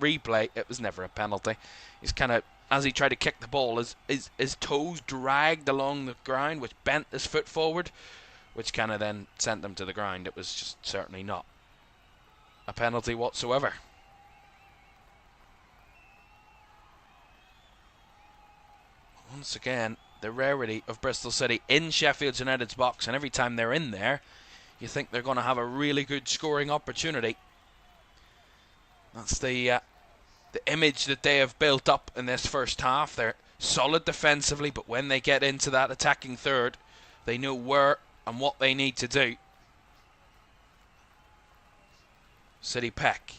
replay. It was never a penalty. He's kind of, as he tried to kick the ball, his toes dragged along the ground, which bent his foot forward, which kind of then sent him to the ground. It was just certainly not a penalty whatsoever. Once again, the rarity of Bristol City in Sheffield United's box, and every time they're in there, you think they're going to have a really good scoring opportunity. That's the image that they have built up in this first half. They're solid defensively, but when they get into that attacking third, they know where and what they need to do. City Peck.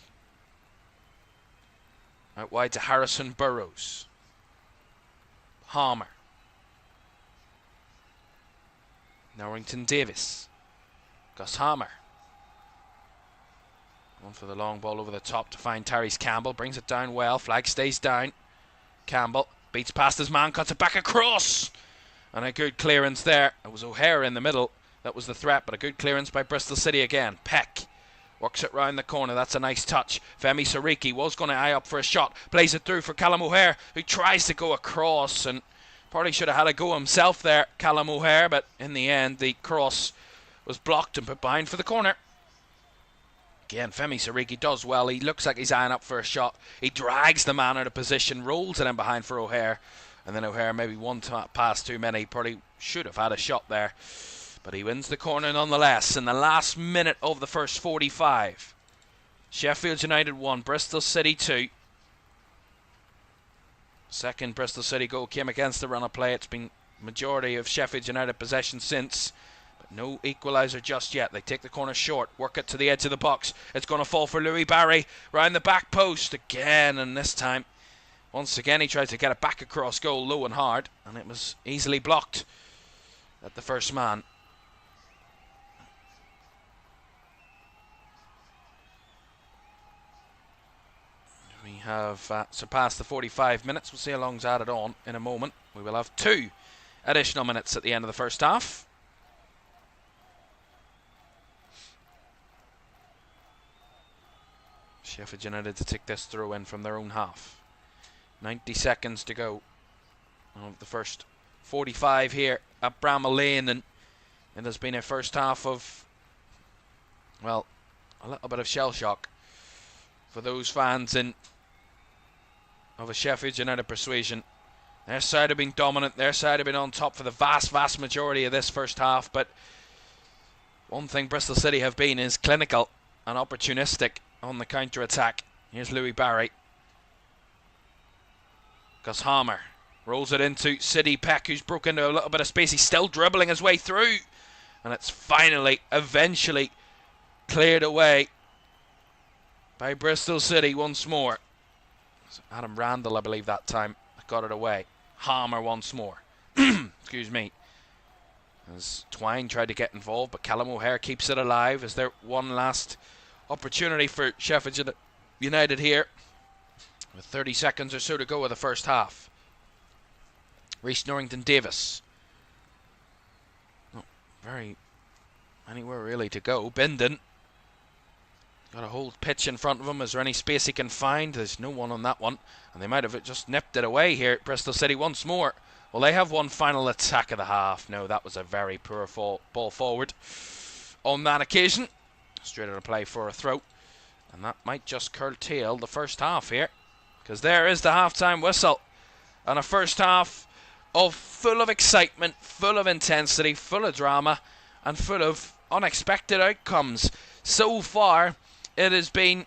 Out wide to Harrison Burrows. Harmer. Norrington Davis. Gus Harmer. One for the long ball over the top to find Tyrese Campbell. Brings it down well. Flag stays down. Campbell beats past his man. Cuts it back across. And a good clearance there. It was O'Hare in the middle. That was the threat. But a good clearance by Bristol City again. Peck. Works it round the corner. That's a nice touch. Femi Sariki was going to eye up for a shot. Plays it through for Callum O'Hare, who tries to go across and probably should have had a go himself there, Callum O'Hare, but in the end the cross was blocked and put behind for the corner. Again, Femi Sariki does well. He looks like he's eyeing up for a shot. He drags the man out of position, rolls it in behind for O'Hare, and then O'Hare maybe one pass too many. Probably should have had a shot there. But he wins the corner nonetheless in the last minute of the first 45. Sheffield United 1, Bristol City 2. Second Bristol City goal came against the run of play. It's been majority of Sheffield United possession since. But no equaliser just yet. They take the corner short, work it to the edge of the box. It's going to fall for Louis Barry. Round the back post again, and this time, once again, he tried to get it back across goal low and hard. And it was easily blocked at the first man. We have surpassed the 45 minutes. We'll see how long's added on in a moment. We will have 2 additional minutes at the end of the first half. Sheffield United to take this throw in from their own half. 90 seconds to go of the first 45 here at Bramall Lane, and it has been a first half of, well, a little bit of shell shock for those fans of a Sheffield United persuasion. Their side have been dominant. Their side have been on top for the vast majority of this first half. But one thing Bristol City have been is clinical and opportunistic on the counter-attack. Here's Louis Barry. Gus Harmer rolls it into City Peck, who's broken into a little bit of space. He's still dribbling his way through. And it's finally, eventually cleared away by Bristol City once more. Adam Randall, I believe, that time got it away. Harmer once more. Excuse me. As Twine tried to get involved, but Callum O'Hare keeps it alive. Is there one last opportunity for Sheffield United here? With 30 seconds or so to go of the first half. Rhys Norrington Davis. Not very anywhere really to go. Bindon. Got a whole pitch in front of him. Is there any space he can find? There's no one on that one. And they might have just nipped it away here at Bristol City once more. Well, they have one final attack of the half. No, that was a very poor ball forward on that occasion. Straight out of play for a throw. And that might just curtail the first half here. Because there is the half-time whistle. And a first half full of excitement, full of intensity, full of drama, and full of unexpected outcomes. So far, it has been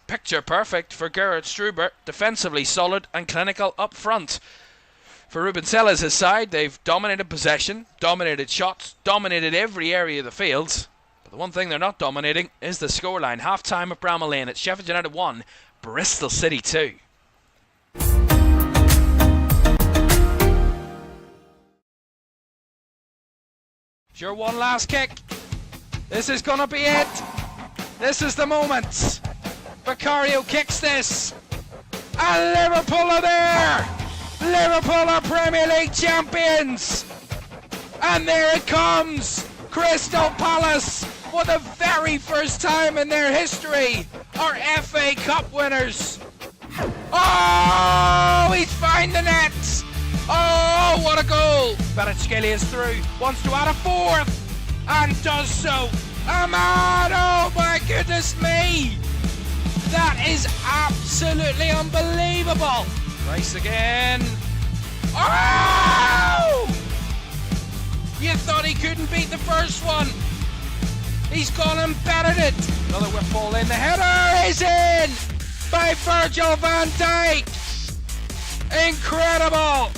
picture perfect for Gerard Struber, defensively solid and clinical up front. For Ruben Sellers' side, they've dominated possession, dominated shots, dominated every area of the field. But the one thing they're not dominating is the scoreline. Half-time at Bramall Lane. It's Sheffield United 1, Bristol City 2. Sure, one last kick. This is going to be it. This is the moment. Vicario kicks this. And Liverpool are there. Liverpool are Premier League champions. And there it comes. Crystal Palace, for the very first time in their history, are FA Cup winners. Oh, he's found the net. Oh, what a goal! Kvaratskhelia is through, wants to add a fourth, and does so. Ahmad, oh my goodness me! That is absolutely unbelievable! Rice again. Oh! You thought he couldn't beat the first one. He's gone and bettered it. Another whip ball in. The header is in by Virgil van Dijk. Incredible!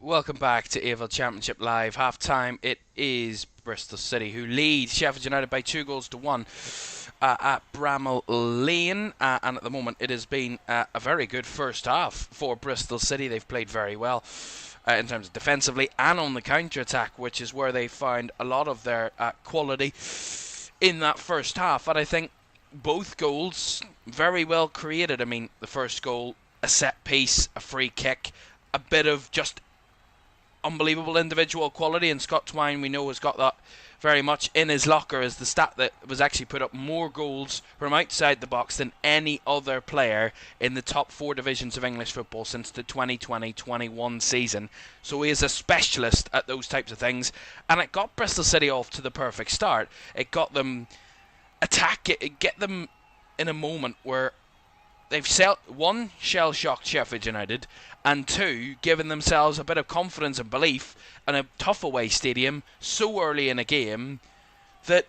Welcome back to AFL Championship Live. Half time, it is Bristol City who lead Sheffield United by 2-1 at Bramall Lane. And at the moment, it has been a very good first half for Bristol City. They've played very well in terms of defensively and on the counter-attack, which is where they found a lot of their quality in that first half. And I think both goals very well created. I mean, the first goal, a set piece, a free kick, a bit of just unbelievable individual quality, and Scott Twine, we know, has got that very much in his locker as the stat that was actually put up more goals from outside the box than any other player in the top 4 divisions of English football since the 2020-21 season. So he is a specialist at those types of things, and it got Bristol City off to the perfect start. It got them get them in a moment where they've one, shell-shocked Sheffield United, and 2, given themselves a bit of confidence and belief in a tough away stadium so early in a game that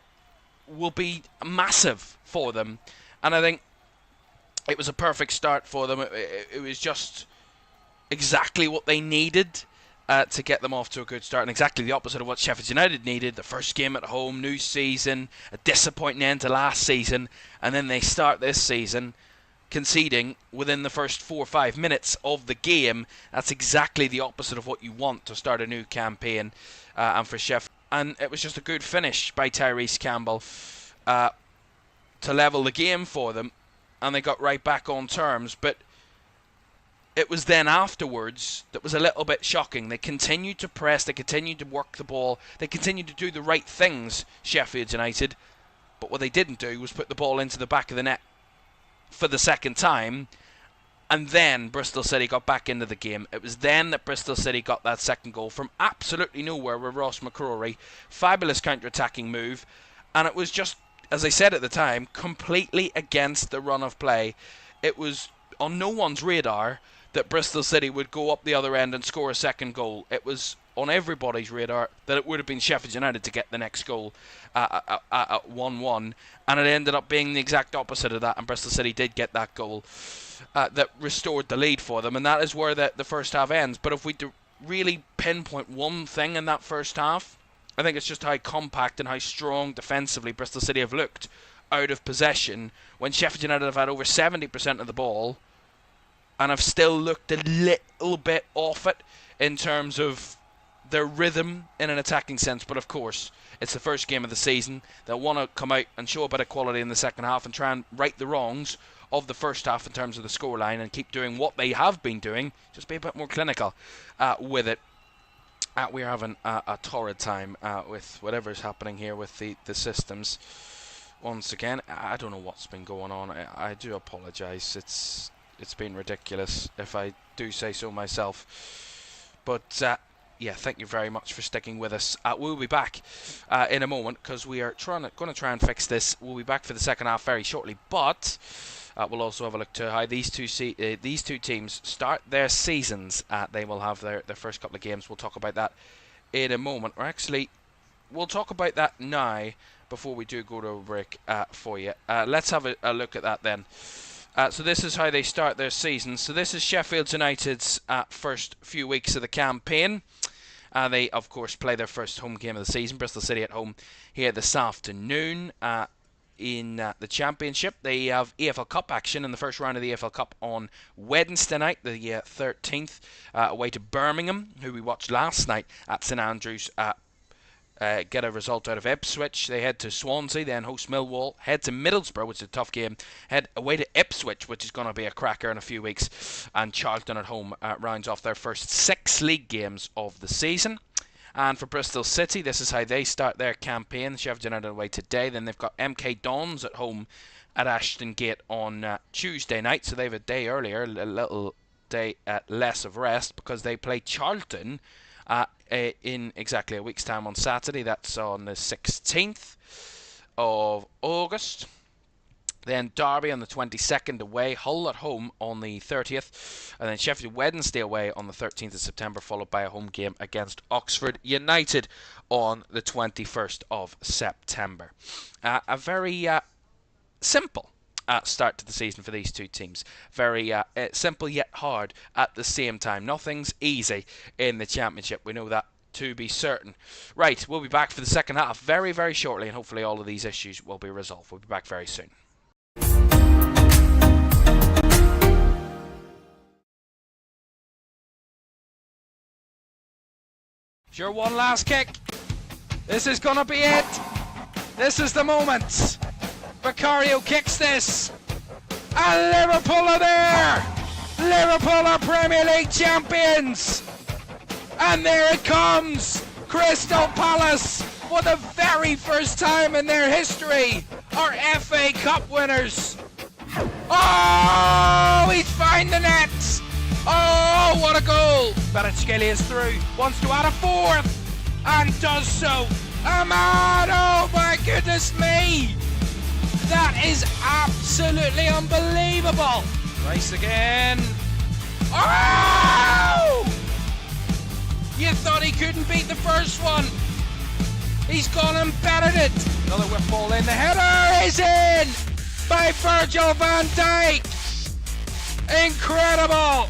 will be massive for them. And I think it was a perfect start for them. It was just exactly what they needed to get them off to a good start, and exactly the opposite of what Sheffield United needed. The first game at home, new season, a disappointing end to last season, and then they start this season conceding within the first 4 or 5 minutes of the game. That's exactly the opposite of what you want to start a new campaign, and for Sheffield. And it was just a good finish by Tyrese Campbell to level the game for them, and they got right back on terms. But it was then afterwards that was a little bit shocking. They continued to press, they continued to work the ball, they continued to do the right things, Sheffield United, but what they didn't do was put the ball into the back of the net for the second time, and then Bristol City got back into the game. It was then that Bristol City got that second goal from absolutely nowhere with Ross McCrory. Fabulous counter-attacking move, and it was just, as I said at the time, completely against the run of play. It was on no one's radar that Bristol City would go up the other end and score a second goal. It was on everybody's radar that it would have been Sheffield United to get the next goal at 1-1, and it ended up being the exact opposite of that, and Bristol City did get that goal that restored the lead for them, and that is where the first half ends. But if we really pinpoint one thing in that first half, I think it's just how compact and how strong defensively Bristol City have looked out of possession when Sheffield United have had over 70% of the ball and have still looked a little bit off it in terms of their rhythm in an attacking sense. But of course, it's the first game of the season. They'll want to come out and show a bit of quality in the second half and try and right the wrongs of the first half in terms of the scoreline and keep doing what they have been doing, just be a bit more clinical with it. We're having a torrid time with whatever's happening here with the systems. Once again, I don't know what's been going on. I do apologise. It's been ridiculous, if I do say so myself. But yeah, thank you very much for sticking with us. We'll be back in a moment because we are going to try and fix this. We'll be back for the second half very shortly, but we'll also have a look to how these two teams start their seasons. They will have their first couple of games. We'll talk about that in a moment. Or actually, we'll talk about that now before we do go to a break for you. Let's have a look at that then. So this is how they start their season. So this is Sheffield United's first few weeks of the campaign. They, of course, play their first home game of the season. Bristol City at home here this afternoon in the Championship. They have EFL Cup action in the first round of the EFL Cup on Wednesday night, the 13th, away to Birmingham, who we watched last night at St Andrews. Get a result out of Ipswich. They head to Swansea, then host Millwall, head to Middlesbrough, which is a tough game, head away to Ipswich, which is going to be a cracker in a few weeks, and Charlton at home rounds off their first 6 league games of the season. And for Bristol City, this is how they start their campaign. Sheffield United away today, then they've got MK Dons at home at Ashton Gate on Tuesday night, so they have a day earlier, a little day less of rest, because they play Charlton in exactly a week's time on Saturday. That's on the 16th of August. Then Derby on the 22nd away, Hull at home on the 30th, and then Sheffield Wednesday away on the 13th of September, followed by a home game against Oxford United on the 21st of September. A very simple start to the season for these two teams. Very simple yet hard at the same time. Nothing's easy in the Championship. We know that to be certain. Right, we'll be back for the second half very, very shortly, and hopefully all of these issues will be resolved. We'll be back very soon. Sure, one last kick. This is going to be it. This is the moment. Vicario kicks this, and Liverpool are there! Liverpool are Premier League champions! And there it comes! Crystal Palace, for the very first time in their history, are FA Cup winners! Oh, he's found the net! Oh, what a goal! Kvaratskhelia is through, wants to add a fourth, and does so! Ahmad, oh my goodness me! That is absolutely unbelievable. Race again. Oh! You thought he couldn't beat the first one. He's gone and battered it. Another whip ball in. The header is in by Virgil van Dijk. Incredible.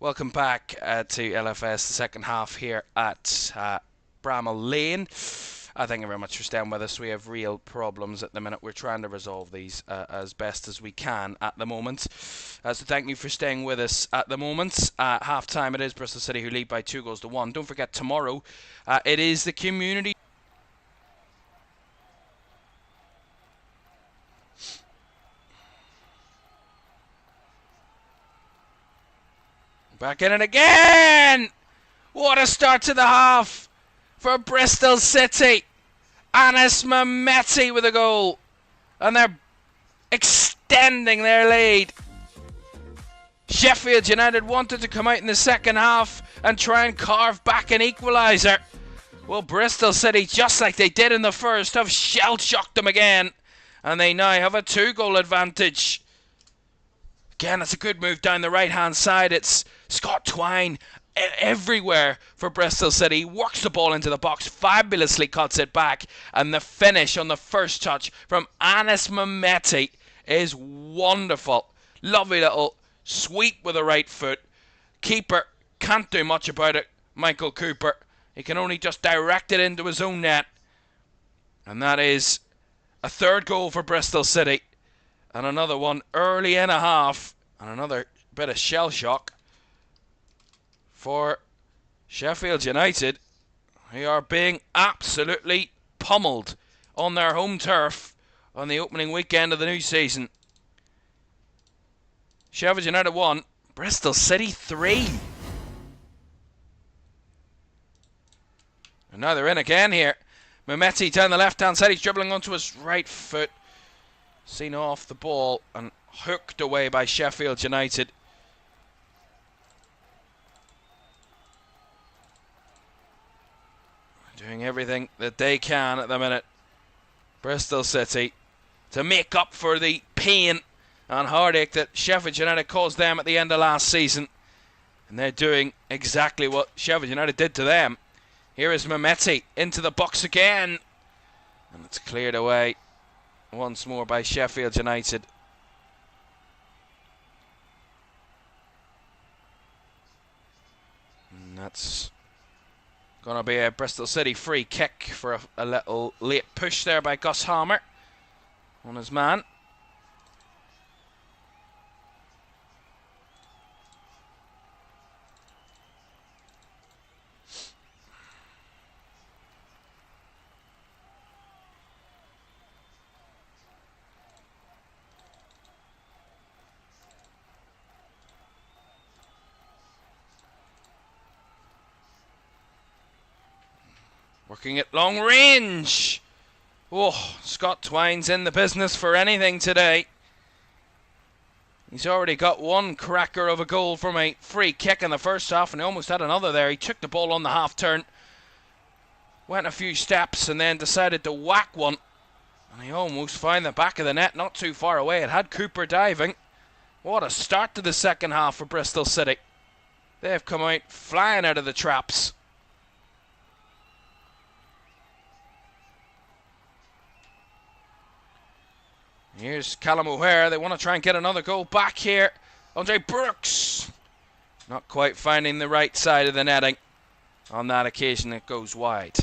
Welcome back to LFS, the second half here at Bramall Lane. Thank you very much for staying with us. We have real problems at the minute. We're trying to resolve these as best as we can at the moment. So thank you for staying with us at the moment. Half time, it is Bristol City who lead by 2-1. Don't forget, tomorrow it is the community. Back in it again! What a start to the half for Bristol City. Anis Mehmeti with a goal. And they're extending their lead. Sheffield United wanted to come out in the second half and try and carve back an equaliser. Well, Bristol City, just like they did in the first, have shell-shocked them again. And they now have a 2-goal advantage. Again, it's a good move down the right-hand side. It's Scott Twine everywhere for Bristol City. Works the ball into the box, fabulously cuts it back. And the finish on the first touch from Anis Mehmeti is wonderful. Lovely little sweep with the right foot. Keeper can't do much about it, Michael Cooper. He can only just direct it into his own net. And that is a third goal for Bristol City. And another one early in a half. And another bit of shell shock for Sheffield United, who are being absolutely pummeled on their home turf on the opening weekend of the new season. Sheffield United 1, Bristol City 3. And now they're in again here. Mehmeti down the left-hand side. He's dribbling onto his right foot. Seen off the ball and hooked away by Sheffield United. Doing everything that they can at the minute, Bristol City, to make up for the pain and heartache that Sheffield United caused them at the end of last season. And they're doing exactly what Sheffield United did to them. Here is Mehmeti into the box again. And it's cleared away once more by Sheffield United. And that's going to be a Bristol City free kick for a little late push there by Gus Hammer on his man. Working at long range. Oh, Scott Twine's in the business for anything today. He's already got one cracker of a goal from a free kick in the first half, and he almost had another there. He took the ball on the half turn, went a few steps, and then decided to whack one. And he almost found the back of the net, not too far away. It had Cooper diving. What a start to the second half for Bristol City. They've come out flying out of the traps. Here's Callum O'Hare. They want to try and get another goal back here. Andre Brooks not quite finding the right side of the netting. On that occasion it goes wide.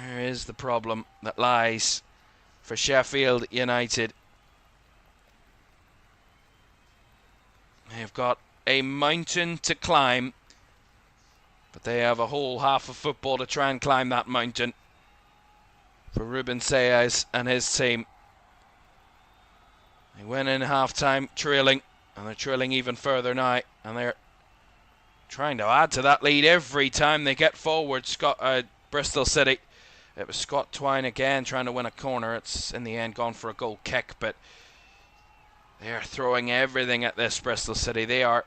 There is the problem that lies for Sheffield United. They've got a mountain to climb, but they have a whole half of football to try and climb that mountain for Ruben Sayers and his team. They went in half-time trailing, and they're trailing even further now, and they're trying to add to that lead every time they get forward. Bristol City. It was Scott Twine again trying to win a corner. It's in the end gone for a goal kick, but they are throwing everything at this Bristol City. They are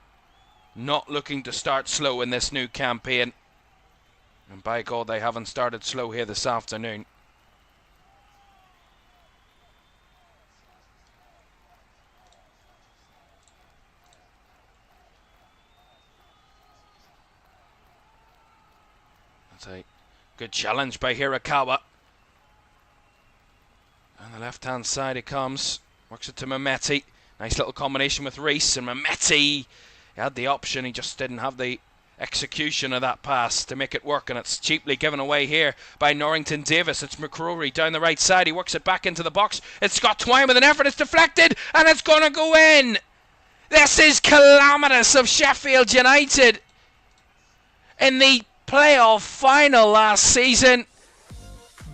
not looking to start slow in this new campaign. And by God, they haven't started slow here this afternoon. That's a good challenge by Hirakawa. The left-hand side he comes. Works it to Mehmeti. Nice little combination with Reese. And Mehmeti, he had the option. He just didn't have the execution of that pass to make it work. And it's cheaply given away here by Norrington Davis. It's McCrory down the right side. He works it back into the box. It's Scott Twine with an effort. It's deflected. And it's going to go in. This is calamitous of Sheffield United. In the playoff final last season,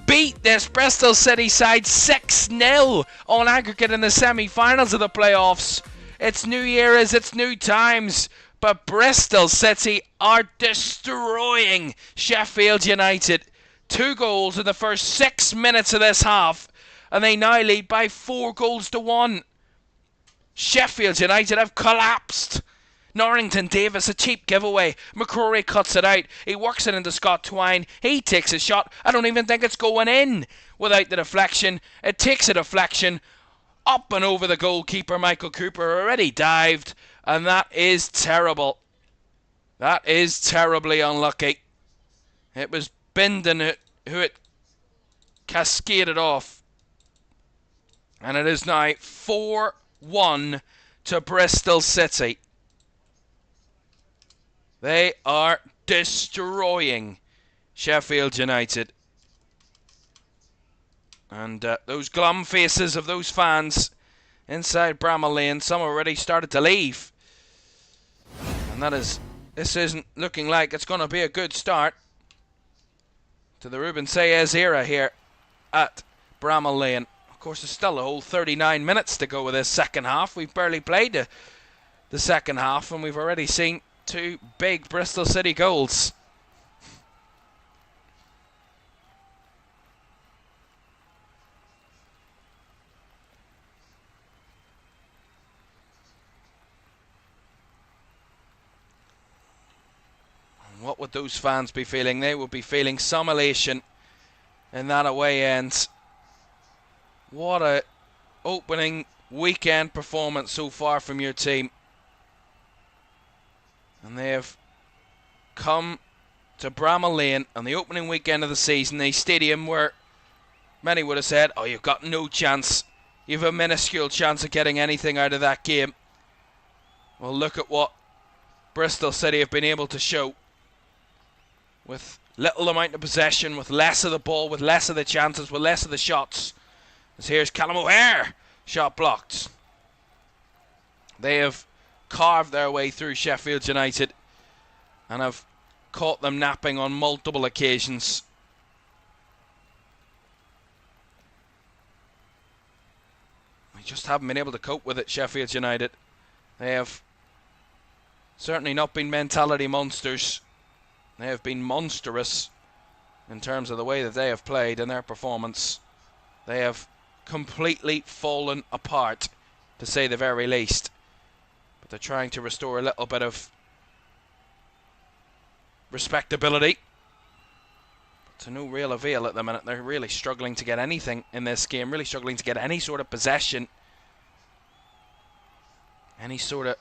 beat this Bristol City side 6-0 on aggregate in the semi-finals of the playoffs. It's new eras, it's new times, but Bristol City are destroying Sheffield United. 2 goals in the first 6 minutes of this half, and they now lead by 4-1. Sheffield United have collapsed. Norrington Davis, a cheap giveaway. McCrory cuts it out. He works it into Scott Twine. He takes a shot. I don't even think it's going in without the deflection. It takes a deflection up and over the goalkeeper, Michael Cooper, already dived. And that is terrible. That is terribly unlucky. It was Bindon who it cascaded off. And it is now 4-1 to Bristol City. They are destroying Sheffield United. And those glum faces of those fans inside Bramall Lane, some already started to leave. And this isn't looking like it's going to be a good start to the Ruben Sayers era here at Bramall Lane. Of course, there's still a whole 39 minutes to go with this second half. We've barely played the second half, and we've already seen 2 big Bristol City goals. And what would those fans be feeling? They would be feeling some elation in that away end. What a opening weekend performance so far from your team. And they have come to Bramall Lane on the opening weekend of the season, a stadium where many would have said, oh, you've got no chance. You've a minuscule chance of getting anything out of that game. Well, look at what Bristol City have been able to show. With little amount of possession, with less of the ball, with less of the chances, with less of the shots. As here's Callum O'Hare, shot blocked. They have carved their way through Sheffield United and have caught them napping on multiple occasions. We just haven't been able to cope with it, Sheffield United. They have certainly not been mentality monsters. They have been monstrous in terms of the way that they have played and their performance. They have completely fallen apart, to say the very least. But they're trying to restore a little bit of respectability. But to no real avail at the minute. They're really struggling to get anything in this game. Really struggling to get any sort of possession. Any sort of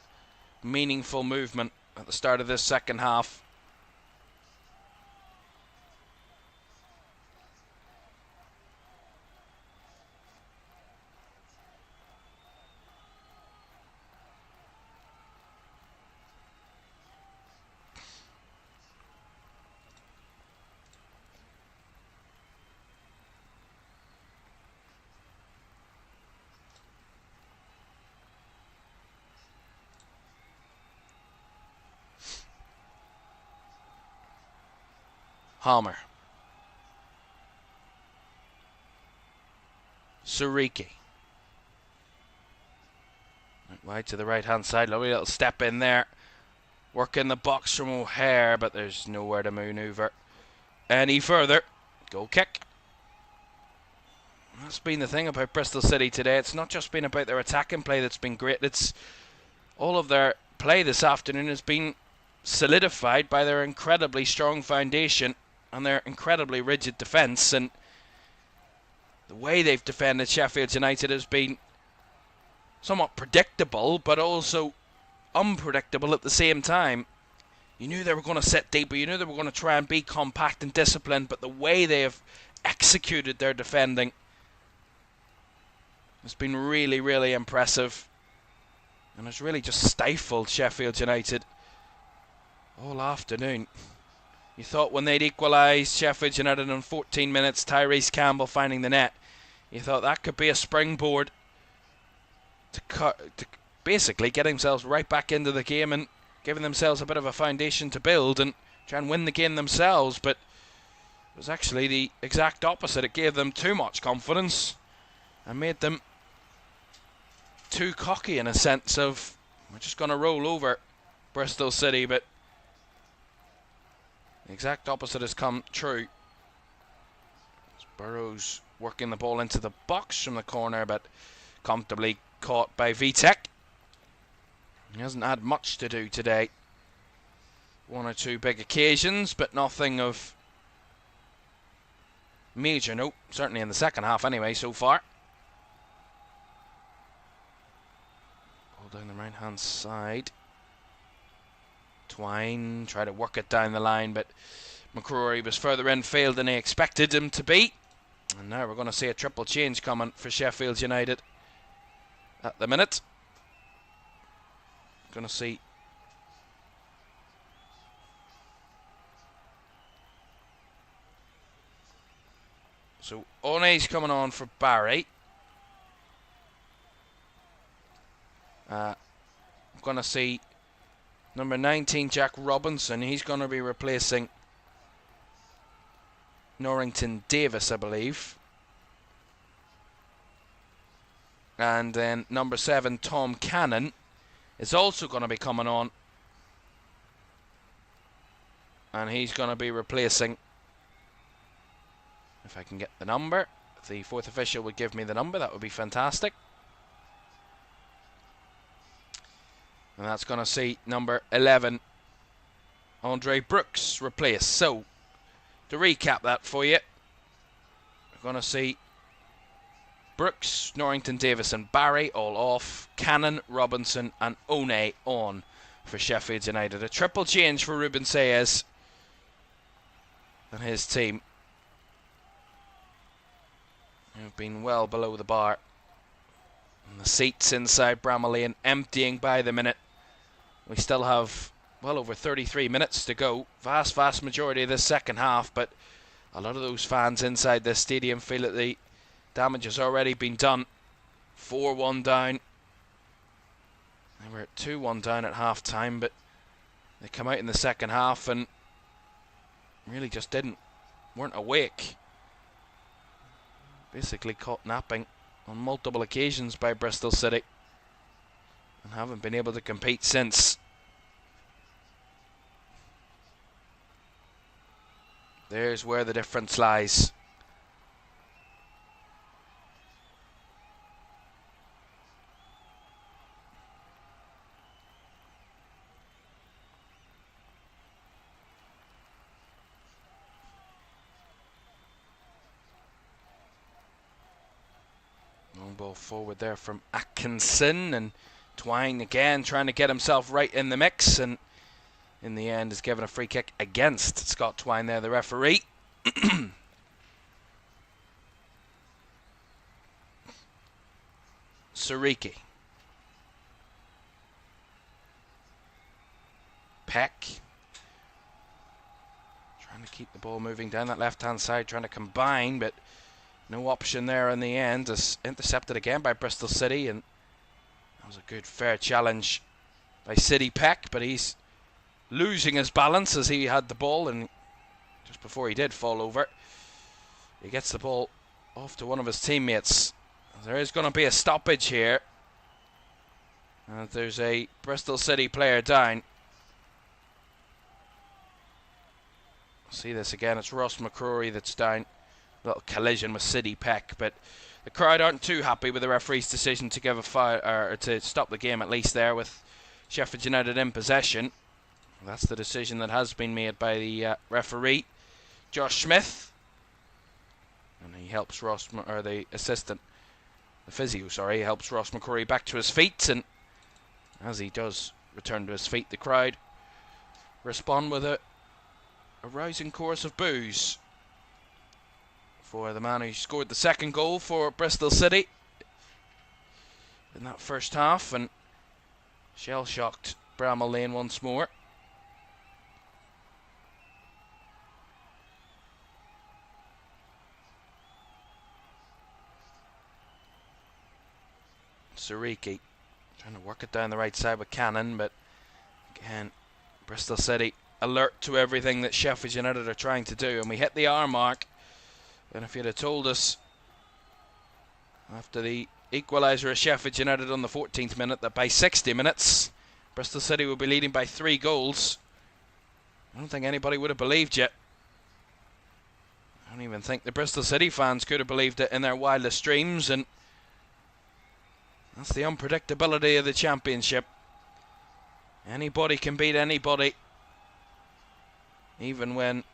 meaningful movement at the start of this second half. Halmer. Suriki. Wide to the right hand side. Lovely little step in there. Work in the box from O'Hare, but there's nowhere to manoeuvre any further. Goal kick. That's been the thing about Bristol City today. It's not just been about their attacking play that's been great. It's all of their play this afternoon has been solidified by their incredibly strong foundation and their incredibly rigid defence, and the way they've defended Sheffield United has been somewhat predictable but also unpredictable at the same time. You knew they were going to sit deep, but you knew they were going to try and be compact and disciplined, but the way they have executed their defending has been really, really impressive. And has really just stifled Sheffield United all afternoon. You thought when they'd equalised, Sheffield United in 14 minutes, Tyrese Campbell finding the net, you thought that could be a springboard to basically get themselves right back into the game and giving themselves a bit of a foundation to build and try and win the game themselves. But it was actually the exact opposite. It gave them too much confidence and made them too cocky in a sense of, we're just going to roll over Bristol City. But the exact opposite has come true. Burrows working the ball into the box from the corner, but comfortably caught by Vitek. He hasn't had much to do today. One or two big occasions, but nothing of major note, certainly in the second half anyway so far. Ball down the right hand side. Twine tried to work it down the line, but McCrory was further in field than he expected him to be. And now we're going to see a triple change coming for Sheffield United at the minute. Going to see so One's coming on for Barry. I'm going to see number 19 Jack Robinson. He's going to be replacing Norrington Davis, I believe. And then number 7 Tom Cannon is also going to be coming on, and he's going to be replacing, if I can get the number, if the fourth official would give me the number, that would be fantastic. And that's going to see number 11 Andre Brooks replaced. So to recap that for you, we're going to see Brooks, Norrington Davis and Barry all off, Cannon, Robinson and One on for Sheffield United. A triple change for Ruben Sayers and his team, who've been well below the bar. And the seats inside Bramall Lane emptying by the minute. We still have well over 33 minutes to go. Vast majority of this second half, but a lot of those fans inside this stadium feel that the damage has already been done. 4-1 down. They were at 2-1 down at half time, but they come out in the second half and really just weren't awake. Basically caught napping on multiple occasions by Bristol City and haven't been able to compete since. There's where the difference lies. Long ball forward there from Atkinson, and Twine again trying to get himself right in the mix, and in the end is given a free kick against Scott Twine there, the referee. Sariki. Peck. Trying to keep the ball moving down that left-hand side, trying to combine, but no option there in the end. Is intercepted again by Bristol City, and that was a good fair challenge by City Peck, but he's losing his balance as he had the ball, and just before he did fall over, he gets the ball off to one of his teammates. There is going to be a stoppage here, and there's a Bristol City player down. See this again, it's Ross McCrory that's down. Little collision with City Peck, but the crowd aren't too happy with the referee's decision to give a foul, or to stop the game at least there, with Sheffield United in possession. That's the decision that has been made by the referee, Josh Smith, and he helps the assistant, the physio, sorry, he helps Ross McCrory back to his feet, and as he does return to his feet, the crowd respond with a rousing chorus of boos for the man who scored the second goal for Bristol City. in that first half, and shell-shocked Bramall Lane once more. Sariki trying to work it down the right side with Cannon, but again, Bristol City alert to everything that Sheffield United are trying to do, and we hit the hour mark. And if you'd have told us after the equaliser of Sheffield United on the 14th minute that by 60 minutes Bristol City would be leading by 3 goals, I don't think anybody would have believed you. I don't even think the Bristol City fans could have believed it in their wildest dreams, and that's the unpredictability of the Championship. Anybody can beat anybody, even when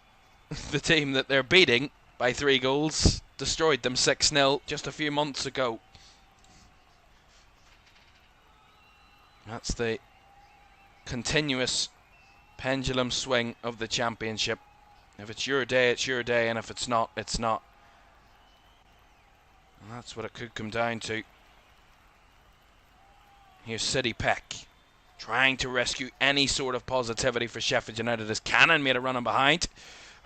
the team that they're beating by 3 goals destroyed them 6-0 just a few months ago. That's the continuous pendulum swing of the Championship. If it's your day, it's your day, and if it's not, it's not. And that's what it could come down to. Here's City Peck, trying to rescue any sort of positivity for Sheffield United as Cannon made a run in behind.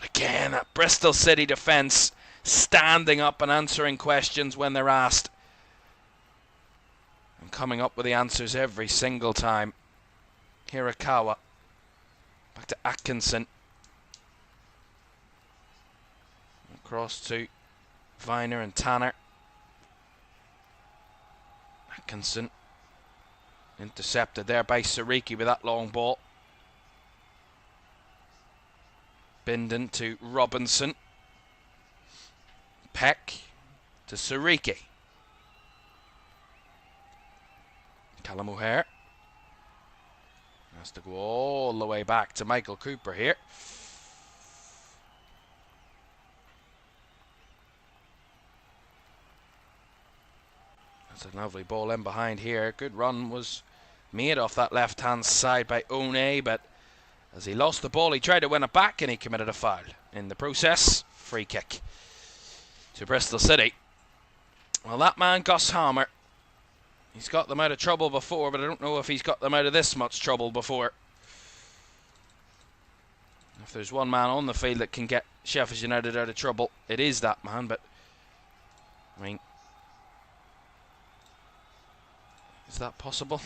Again, that Bristol City defence standing up and answering questions when they're asked, and coming up with the answers every single time. Hirakawa, back to Atkinson, across to Viner and Tanner. Atkinson intercepted there by Sariki with that long ball. Bindon to Robinson. Peck to Sariki. Callum O'Hare has to go all the way back to Michael Cooper here. That's a lovely ball in behind here. Good run was made off that left-hand side by One, but as he lost the ball, he tried to win it back and he committed a foul. In the process, free kick to Bristol City. Well, that man, Gus Hammer, he's got them out of trouble before, but I don't know if he's got them out of this much trouble before. If there's one man on the field that can get Sheffield United out of trouble, it is that man, but I mean, is that possible?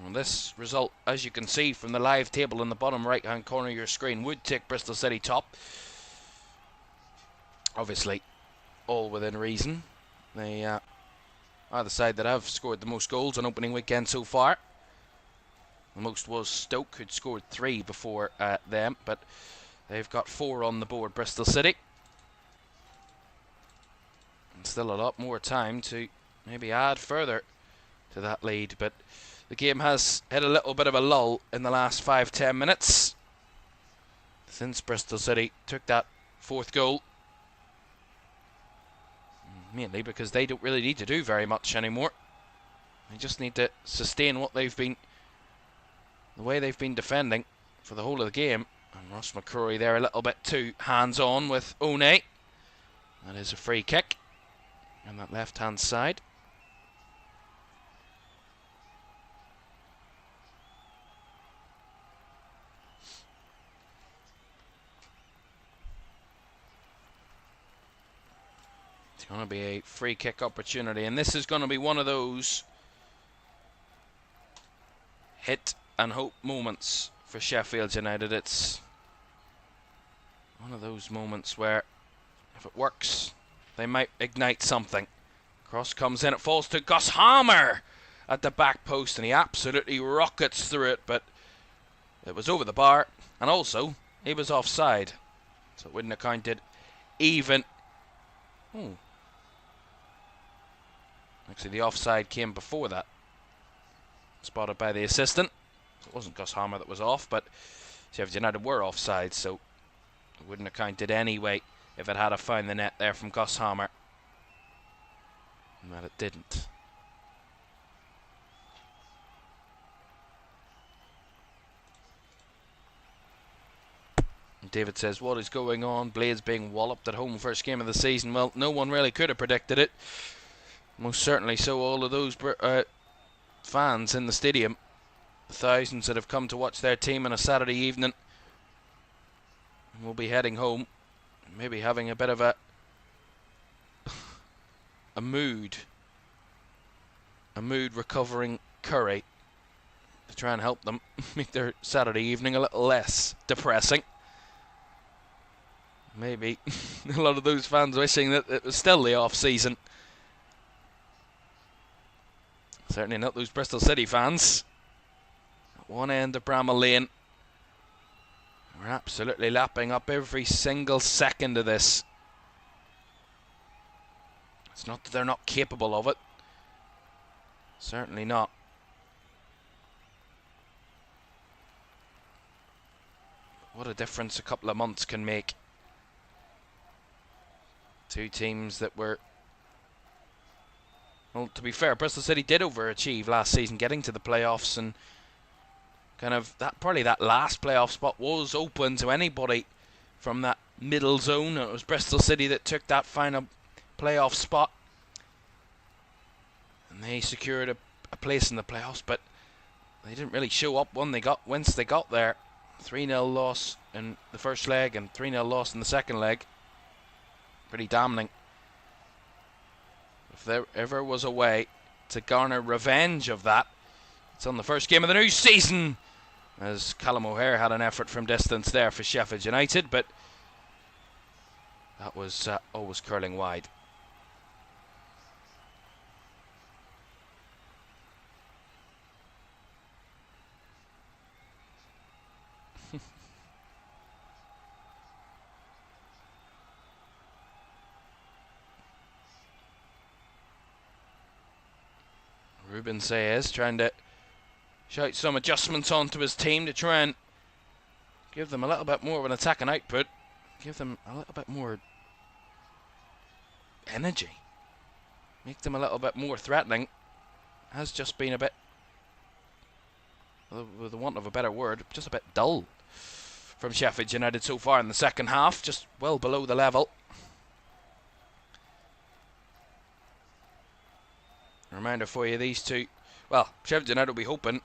Well, this result, as you can see from the live table in the bottom right hand corner of your screen, would take Bristol City top. Obviously, all within reason. They are the side that have scored the most goals on opening weekend so far. The most was Stoke, who'd scored 3 before them, but they've got 4 on the board, Bristol City. And still a lot more time to maybe add further to that lead, but the game has hit a little bit of a lull in the last 5-10 minutes since Bristol City took that 4th goal. Mainly because they don't really need to do very much anymore. They just need to sustain what they've been, the way they've been defending for the whole of the game. And Ross McCrory there a little bit too hands-on with One. That is a free kick on that left-hand side. It's going to be a free kick opportunity, and this is going to be one of those hit and hope moments for Sheffield United. It's one of those moments where if it works, they might ignite something. Cross comes in, it falls to Gus Hammer at the back post, and he absolutely rockets through it, but it was over the bar, and also he was offside, so it wouldn't have counted even. Oh. Actually, the offside came before that. Spotted by the assistant. It wasn't Gus Hammer that was off, but Sheffield United were offside, so it wouldn't have counted anyway if it had found the net there from Gus Hammer. But it didn't. David says, what is going on? Blades being walloped at home first game of the season. Well, no one really could have predicted it. Most certainly so all of those fans in the stadium. The thousands that have come to watch their team on a Saturday evening. Will be heading home. Maybe having a bit of a mood recovering curry to try and help them make their Saturday evening a little less depressing. Maybe a lot of those fans wishing that it was still the off season. Certainly not those Bristol City fans. At one end of Bramall Lane, we're absolutely lapping up every single second of this. It's not that they're not capable of it. Certainly not. What a difference a couple of months can make. Two teams that were... Well, to be fair, Bristol City did overachieve last season, getting to the playoffs, and kind of probably that last playoff spot was open to anybody from that middle zone. It was Bristol City that took that final playoff spot, and they secured a place in the playoffs, but they didn't really show up once they got there. 3-0 loss in the first leg and 3-0 loss in the second leg. Pretty damning. If there ever was a way to garner revenge of that, it's on the first game of the new season, as Callum O'Hare had an effort from distance there for Sheffield United, but that was always curling wide. Ruben Sayers trying to shout some adjustments onto his team to try and give them a little bit more of an attacking output, give them a little bit more energy, make them a little bit more threatening. Has just been a bit, with the want of a better word, just a bit dull from Sheffield United so far in the second half, just well below the level. A reminder for you, these two, well, Sheffield United will be hoping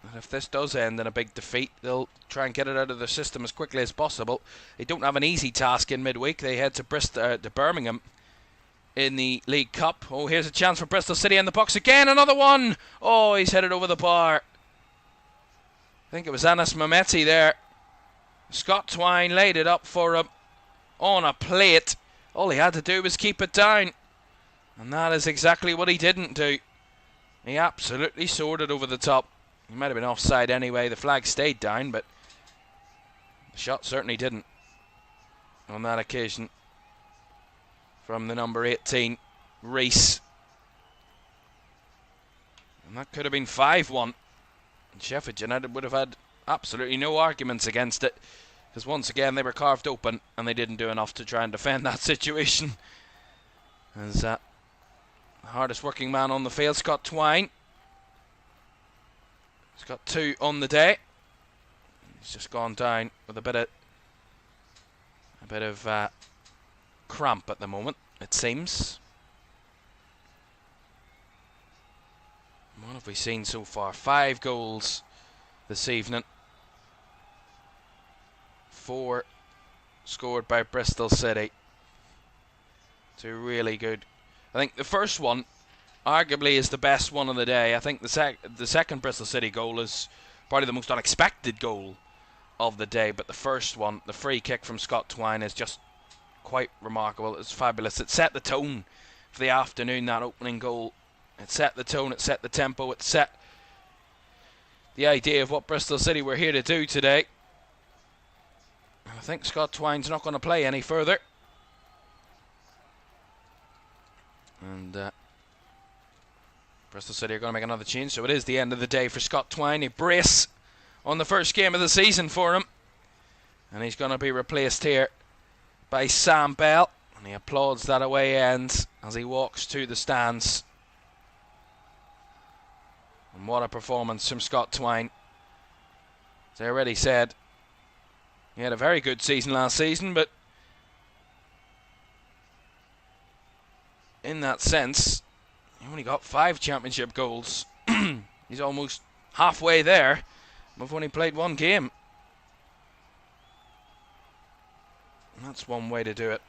that if this does end in a big defeat, they'll try and get it out of their system as quickly as possible. They don't have an easy task in midweek. They head to Birmingham in the League Cup. Oh, here's a chance for Bristol City in the box again. Another one. Oh, he's headed over the bar. I think it was Anas Mehmeti there. Scott Twine laid it up for him on a plate. All he had to do was keep it down. And that is exactly what he didn't do. He absolutely soared it over the top. He might have been offside anyway. The flag stayed down, but the shot certainly didn't on that occasion. From the number 18, Reese. And that could have been 5-1. And Sheffield United would have had absolutely no arguments against it, because once again they were carved open and they didn't do enough to try and defend that situation. As the hardest working man on the field, Scott Twine. He's got 2 on the day. He's just gone down with a bit of cramp at the moment, it seems. What have we seen so far? 5 goals this evening. 4 scored by Bristol City. 2 really good. I think the first one arguably is the best one of the day. I think the second Bristol City goal is probably the most unexpected goal of the day, but the first one, the free kick from Scott Twine, is just quite remarkable. It's fabulous. It set the tone for the afternoon, that opening goal. It set the tone, it set the tempo, it set the idea of what Bristol City were here to do today. I think Scott Twine's not going to play any further. And Bristol City are going to make another change, so it is the end of the day for Scott Twine. A brace on the first game of the season for him. And he's going to be replaced here by Sam Bell. And he applauds that away end as he walks to the stands. And what a performance from Scott Twine. As I already said, He had a very good season last season, but in that sense, he only got 5 championship goals. He's almost halfway there. We've only played 1 game. And that's one way to do it.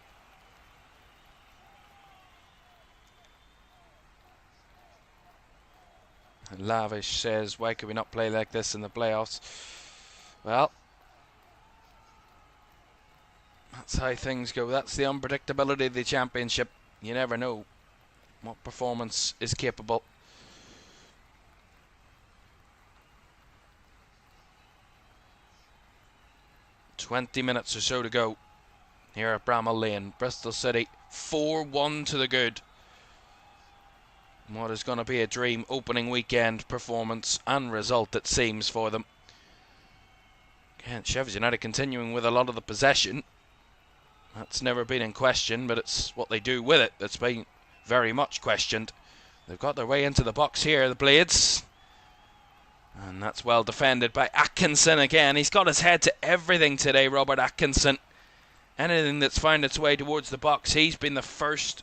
And Lavish says, why could we not play like this in the playoffs? Well, that's how things go. That's the unpredictability of the championship. You never know what performance is capable. "20 minutes or so to go here at Bramall Lane. Bristol City 4-1 to the good. What is going to be a dream opening weekend performance and result, it seems, for them. Again, Sheffield United continuing with a lot of the possession. That's never been in question, but it's what they do with it that's been very much questioned. They've got their way into the box here, the Blades. And that's well defended by Atkinson again. He's got his head to everything today, Robert Atkinson. Anything that's found its way towards the box, he's been the first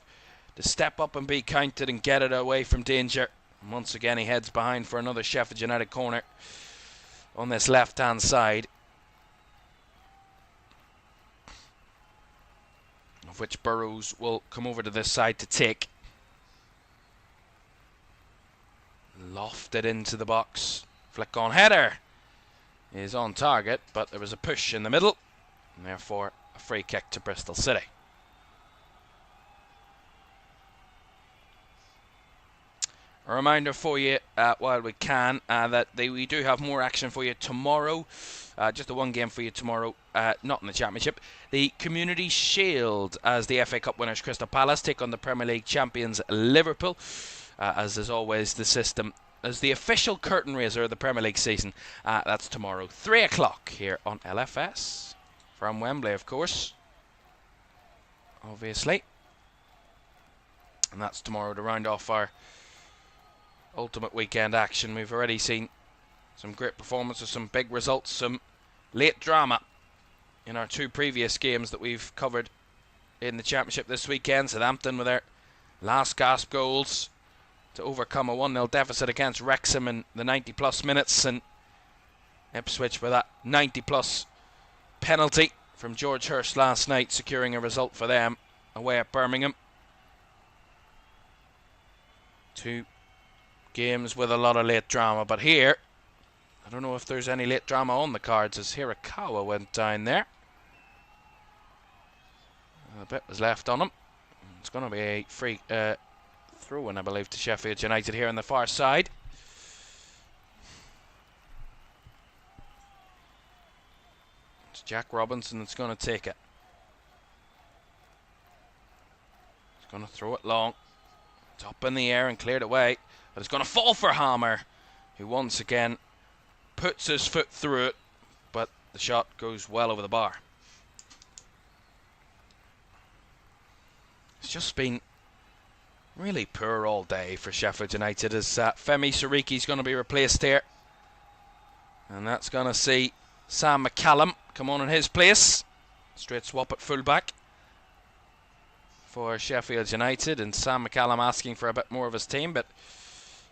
to step up and be counted and get it away from danger. And once again, he heads behind for another Sheffield United corner on this left-hand side, of which Burrows will come over to this side to take. Lofted into the box. Flick on header is on target, but there was a push in the middle, and therefore a free kick to Bristol City. A reminder for you, while we can, that we do have more action for you tomorrow. Just the 1 game for you tomorrow, not in the Championship. The Community Shield, as the FA Cup winners Crystal Palace take on the Premier League champions Liverpool. As is always the system, as the official curtain raiser of the Premier League season. That's tomorrow, 3 o'clock here on LFS. From Wembley, of course. Obviously. And that's tomorrow to round off our ultimate weekend action. We've already seen some great performances, some big results, some late drama in our 2 previous games that we've covered in the Championship this weekend. Southampton with their last gasp goals to overcome a 1-0 deficit against Wrexham in the 90-plus minutes, and Ipswich with that 90-plus penalty from George Hurst last night, securing a result for them away at Birmingham. 2 games with a lot of late drama, but here I don't know if there's any late drama on the cards, as Hirakawa went down there. A bit was left on him. It's going to be a free throw-in, I believe, to Sheffield United here on the far side. It's Jack Robinson that's going to take it. He's going to throw it long. It's up in the air and cleared away. But it's going to fall for Hammer, who once again puts his foot through it, but the shot goes well over the bar. It's just been really poor all day for Sheffield United, as Femi Siriki's going to be replaced here. And that's going to see Sam McCallum come on in his place. Straight swap at fullback for Sheffield United, and Sam McCallum asking for a bit more of his team, but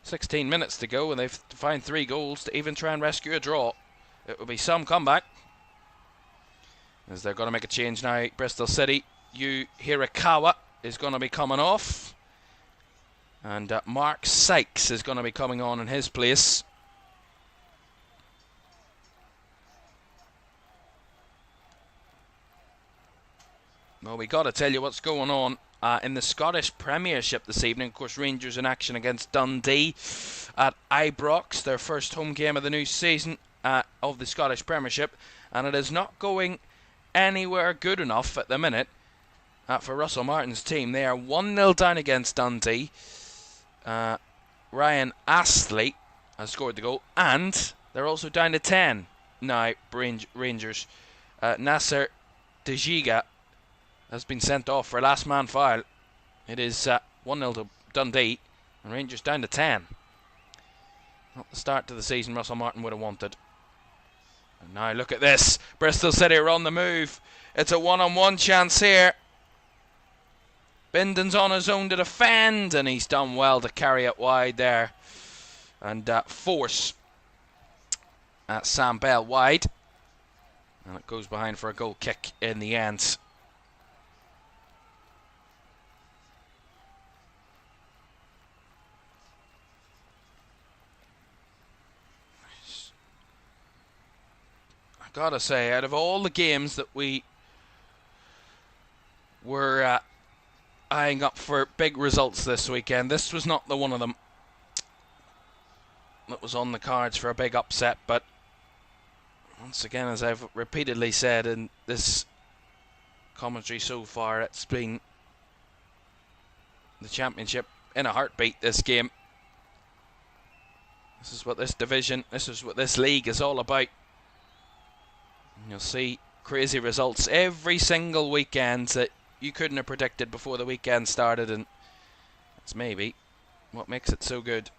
16 minutes to go and they've to find 3 goals to even try and rescue a draw. It will be some comeback, as they're going to make a change now. Bristol City, Yu Hirakawa is going to be coming off, and Mark Sykes is going to be coming on in his place. Well, we got to tell you what's going on in the Scottish Premiership this evening. Of course, Rangers in action against Dundee at Ibrox, their first home game of the new season of the Scottish Premiership, and it is not going anywhere good enough at the minute for Russell Martin's team. They are 1-0 down against Dundee. Ryan Astley has scored the goal, and they're also down to 10 now, Rangers. Nasser Dejiga has been sent off for a last man foul. It is 1-0 to Dundee, and Rangers down to 10. Not the start to the season Russell Martin would have wanted. And now look at this. Bristol City are on the move. It's a one-on-one chance here. Binden's on his own to defend, and he's done well to carry it wide there and force Sam Bell wide. And it goes behind for a goal kick in the end. I gotta say, out of all the games that we were eyeing up for big results this weekend, this was not the one of them that was on the cards for a big upset. But once again, as I've repeatedly said in this commentary so far, it's been the Championship in a heartbeat, this game. This is what this division, this is what this league is all about. And you'll see crazy results every single weekend that you couldn't have predicted before the weekend started, and that's maybe what makes it so good.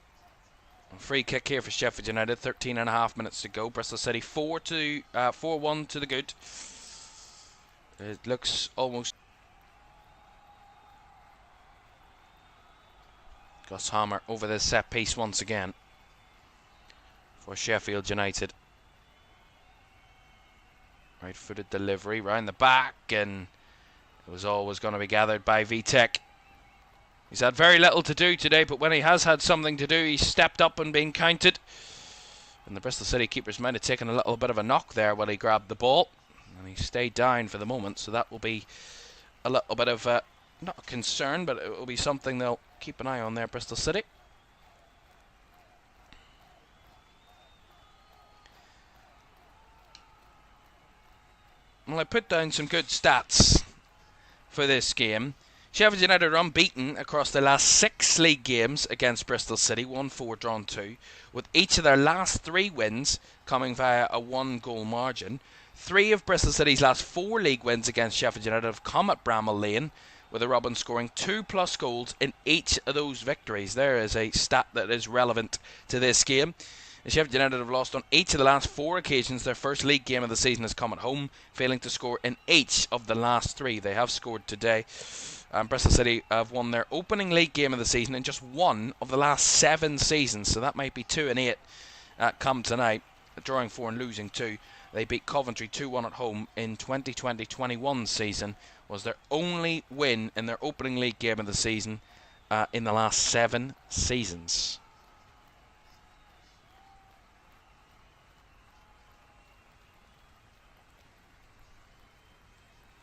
A free kick here for Sheffield United, 13.5 minutes to go. Bristol City 4-1 to the good. It looks almost... Gus Hammer over the set piece once again for Sheffield United. Right-footed delivery round the back, and it was always going to be gathered by Vitek. He's had very little to do today, but when he has had something to do, he's stepped up and been counted. And the Bristol City keepers might have taken a little bit of a knock there while he grabbed the ball. And he stayed down for the moment, so that will be a little bit of, not a concern, but it will be something they'll keep an eye on there, Bristol City. Well, I put down some good stats for this game. Sheffield United are unbeaten across their last 6 league games against Bristol City, 1-4 drawn 2, with each of their last 3 wins coming via a 1-goal margin. 3 of Bristol City's last 4 league wins against Sheffield United have come at Bramall Lane, with the Robins scoring 2+ goals in each of those victories. There is a stat that is relevant to this game. The Sheffield United have lost on each of the last 4 occasions. Their first league game of the season has come at home, failing to score in each of the last 3. They have scored today. Bristol City have won their opening league game of the season in just 1 of the last 7 seasons, so that might be 2 and 8 come tonight, drawing 4 and losing 2. They beat Coventry 2-1 at home in 2020-21 season. Was their only win in their opening league game of the season in the last 7 seasons.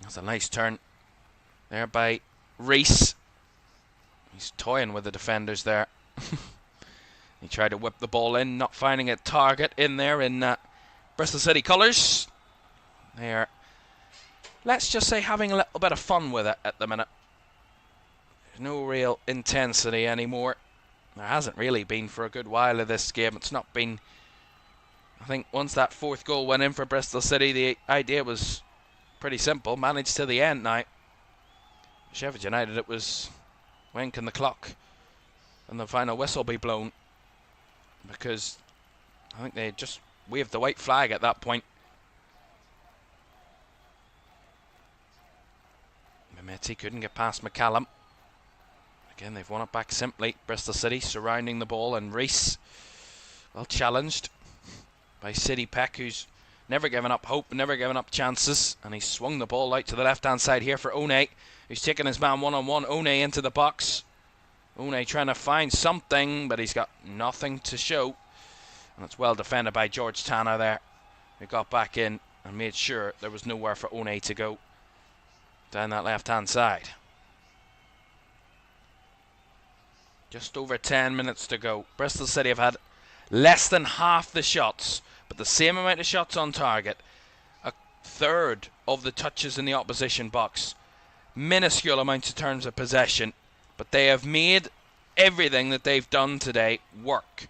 That's a nice turn there by Reese. He's toying with the defenders there. He tried to whip the ball in, not finding a target in there in Bristol City colours. They are, let's just say, having a little bit of fun with it at the minute. There's no real intensity anymore. There hasn't really been for a good while of this game. It's not been... I think once that 4th goal went in for Bristol City, the idea was pretty simple. Managed to the end now. Sheffield United, it was when can the clock and the final whistle be blown? Because I think they just waved the white flag at that point. Mehmeti couldn't get past McCallum. Again, they've won it back simply. Bristol City surrounding the ball, and Reese, well, challenged by City Peck, who's never given up hope, never given up chances, and he swung the ball out to the left-hand side here for One, who's taking his man one-on-one. One into the box. One trying to find something, but he's got nothing to show. And it's well defended by George Tanner there, who got back in and made sure there was nowhere for One to go down that left-hand side. Just over 10 minutes to go. Bristol City have had less than half the shots, but the same amount of shots on target. A third of the touches in the opposition box. Minuscule amounts in terms of possession, but they have made everything that they've done today work.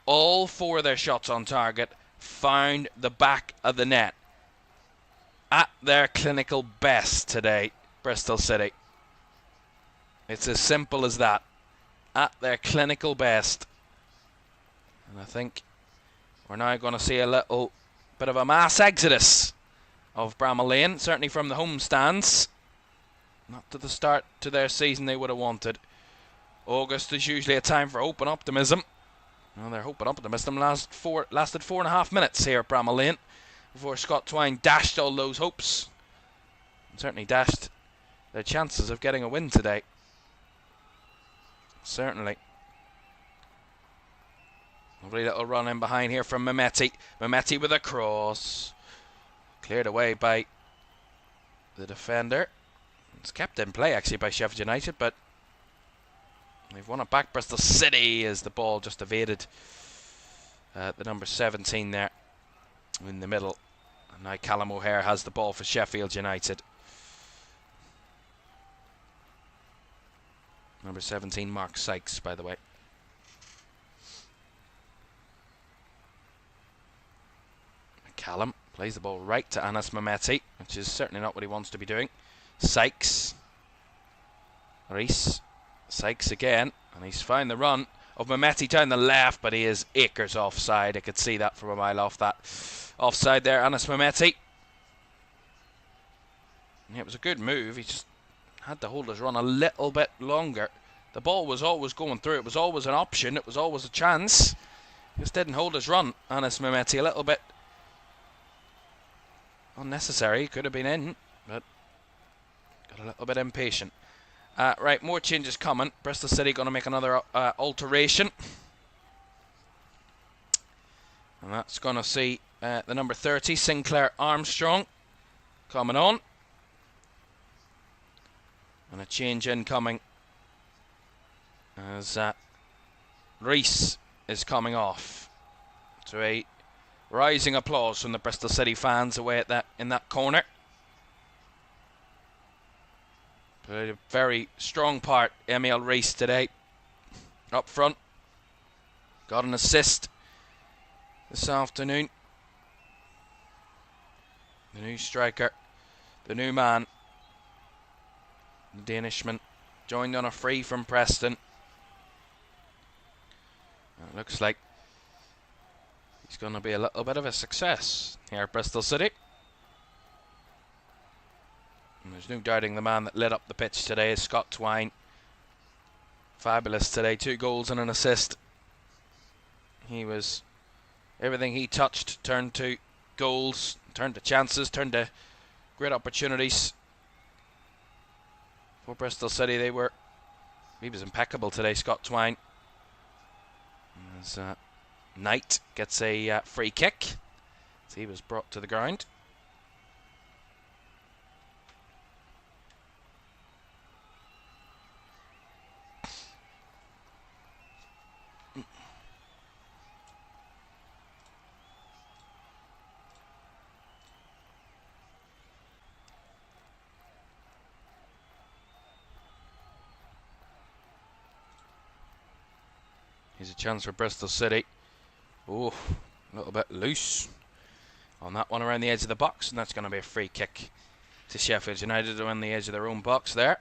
All 4 of their shots on target found the back of the net. At their clinical best today, Bristol City. It's as simple as that. At their clinical best. And I think we're now going to see a little Bit of a mass exodus of Bramall Lane, certainly from the home stands. Not to the start to their season they would have wanted. August is usually a time for hope and optimism. Well, their hope and optimism lasted 4.5 minutes here at Bramall Lane before Scott Twine dashed all those hopes. And certainly dashed their chances of getting a win today. Certainly. Lovely little run in behind here from Mehmeti. Mehmeti with a cross. Cleared away by the defender. It's kept in play actually by Sheffield United, but they've won it back. Bristol City as the ball just evaded the number 17 there in the middle. And now Callum O'Hare has the ball for Sheffield United. Number 17, Mark Sykes, by the way. Callum plays the ball right to Anas Mehmeti, which is certainly not what he wants to be doing. Sykes. Reese. Sykes again, and he's found the run of Mehmeti down the left, but he is acres offside. I could see that from a mile off. That offside there, Anas Mehmeti. Yeah, it was a good move. He just had to hold his run a little bit longer. The ball was always going through. It was always an option. It was always a chance. Just didn't hold his run. Anas Mehmeti a little bit unnecessary. Could have been in, but got a little bit impatient. Right, more changes coming. Bristol City going to make another alteration. And that's going to see the number 30, Sinclair Armstrong, coming on. And a change incoming as Reese is coming off. To a rising applause from the Bristol City fans away at that in that corner. Played a very strong part, Emile Reese, today. Up front. Got an assist this afternoon. The new striker, the new man, the Danishman, joined on a free from Preston. It looks like he's going to be a little bit of a success here at Bristol City. And there's no doubting the man that lit up the pitch today is Scott Twine. Fabulous today, 2 goals and an assist. He was, everything he touched turned to goals, turned to chances, turned to great opportunities. For Bristol City, he was impeccable today, Scott Twine. As Knight gets a free kick, as he was brought to the ground. Here's a chance for Bristol City. Oh, a little bit loose on that one around the edge of the box, and that's going to be a free kick to Sheffield United around the edge of their own box there.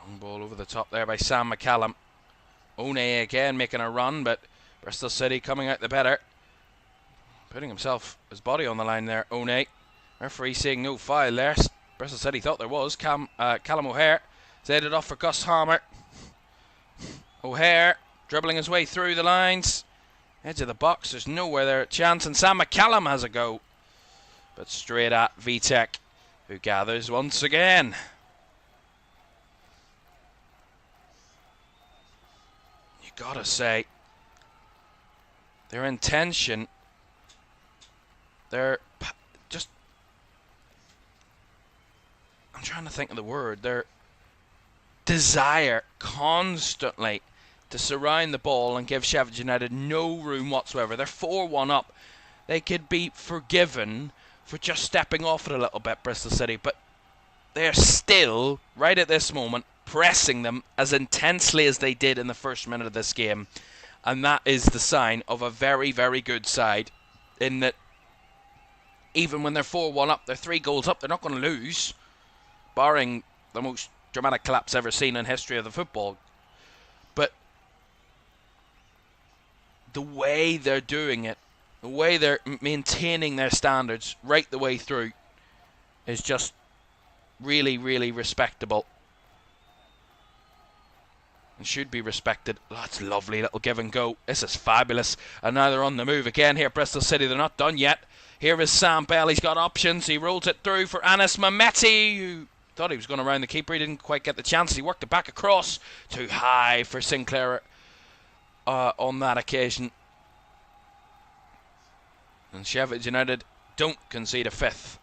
Long ball over the top there by Sam McCallum. One again making a run, but Bristol City coming out the better. Putting his body on the line there, One. Referee saying no foul there. Bristol City thought there was. Callum O'Hare is headed off for Gus Harmer. O'Hare dribbling his way through the lines. Edge of the box, there's nowhere there at chance, and Sam McCallum has a go. But straight at Vitek, who gathers once again. You gotta say, their intention, they're just, I'm trying to think of the word, their desire constantly to surround the ball and give Sheffield United no room whatsoever. They're 4-1 up. They could be forgiven for just stepping off it a little bit, Bristol City, but they're still, right at this moment, pressing them as intensely as they did in the first minute of this game. And that is the sign of a very, very good side, in that even when they're 4-1 up, they're 3 goals up, they're not going to lose, barring the most dramatic collapse ever seen in history of the football. But the way they're doing it, the way they're maintaining their standards right the way through is just really, really respectable. And should be respected. Oh, that's lovely little give and go. This is fabulous. And now they're on the move again here, Bristol City. They're not done yet. Here is Sam Bell. He's got options. He rolls it through for Anis Mehmeti, who thought he was going around the keeper. He didn't quite get the chance. He worked it back across. Too high for Sinclair on that occasion. And Sheffield United don't concede a fifth.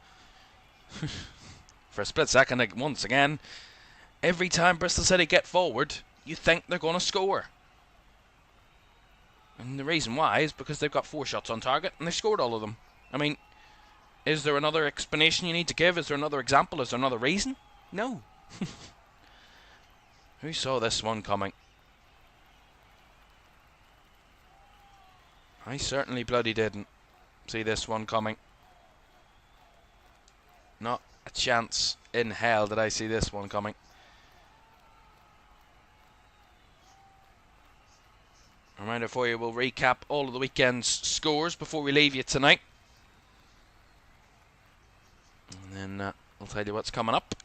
For a split second, once again, every time Bristol City get forward, you think they're going to score. And the reason why is because they've got 4 shots on target and they've scored all of them. I mean, is there another explanation you need to give? Is there another example? Is there another reason? No. Who saw this one coming? I certainly bloody didn't see this one coming. Not a chance in hell did I see this one coming. Reminder for you, we'll recap all of the weekend's scores before we leave you tonight. And then I'll tell you what's coming up.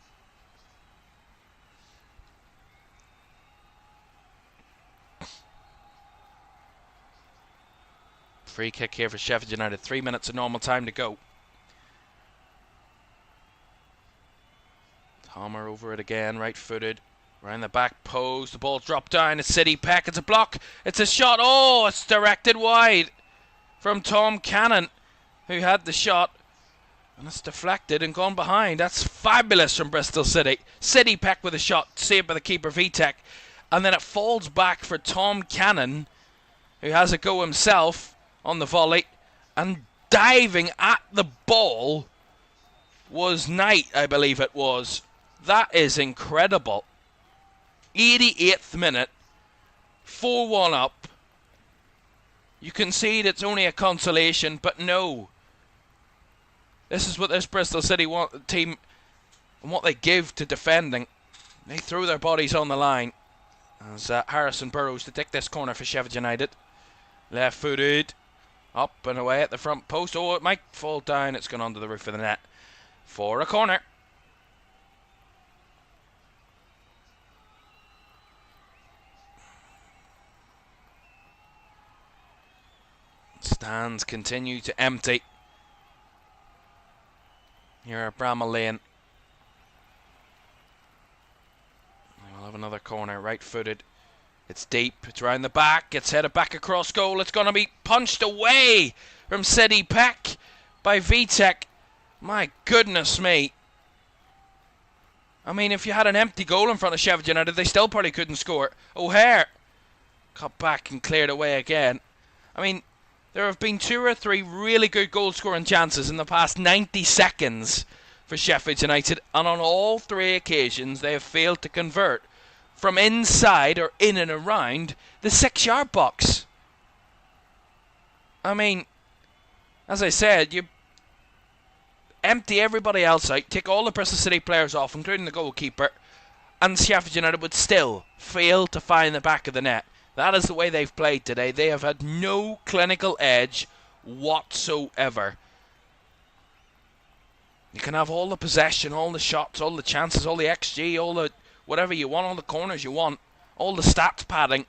Free kick here for Sheffield United. 3 minutes of normal time to go. Palmer over it again, right-footed. Around the back post, the ball dropped down. It's City Peck, it's a block, it's a shot. Oh, it's directed wide from Tom Cannon, who had the shot. And it's deflected and gone behind. That's fabulous from Bristol City. City Peck with a shot, saved by the keeper Vitek. And then it falls back for Tom Cannon, who has a go himself on the volley. And diving at the ball was Knight, I believe it was. That is incredible. 88th minute, 4-1 up. You concede it's only a consolation, but no. This is what this Bristol City team and what they give to defending. They throw their bodies on the line. As Harrison Burrows to take this corner for Sheffield United. Left-footed, up and away at the front post. Oh, it might fall down. It's gone onto the roof of the net for a corner. Stands continue to empty here at Bramall Lane. We'll have another corner, right-footed. It's deep, it's round the back, it's headed back across goal. It's going to be punched away from City Peck by Vitek. My goodness me. I mean, if you had an empty goal in front of Sheffield United, they still probably couldn't score. O'Hare cut back and cleared away again. I mean, there have been 2 or 3 really good goal-scoring chances in the past 90 seconds for Sheffield United, and on all 3 occasions they have failed to convert from inside or in and around the 6-yard box. I mean, as I said, you empty everybody else out, take all the Bristol City players off, including the goalkeeper, and Sheffield United would still fail to find the back of the net. That is the way they've played today. They have had no clinical edge whatsoever. You can have all the possession, all the shots, all the chances, all the XG, all the whatever you want, all the corners you want, all the stats padding.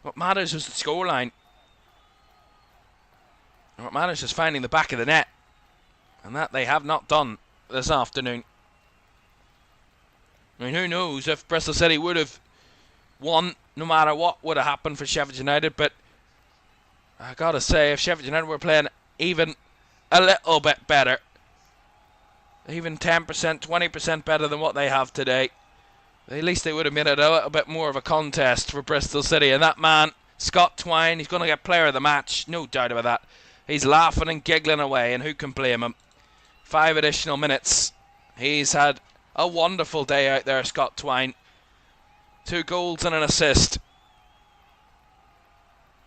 What matters is the scoreline. And what matters is finding the back of the net. And that they have not done this afternoon. I mean, who knows if Bristol City would have won, no matter what would have happened for Sheffield United. But I gotta say, if Sheffield United were playing even a little bit better, even 10%, 20% better than what they have today, at least they would have made it a little bit more of a contest for Bristol City. And that man, Scott Twine, he's going to get player of the match, no doubt about that. He's laughing and giggling away, and who can blame him? 5 additional minutes. He's had a wonderful day out there, Scott Twine. 2 goals and an assist.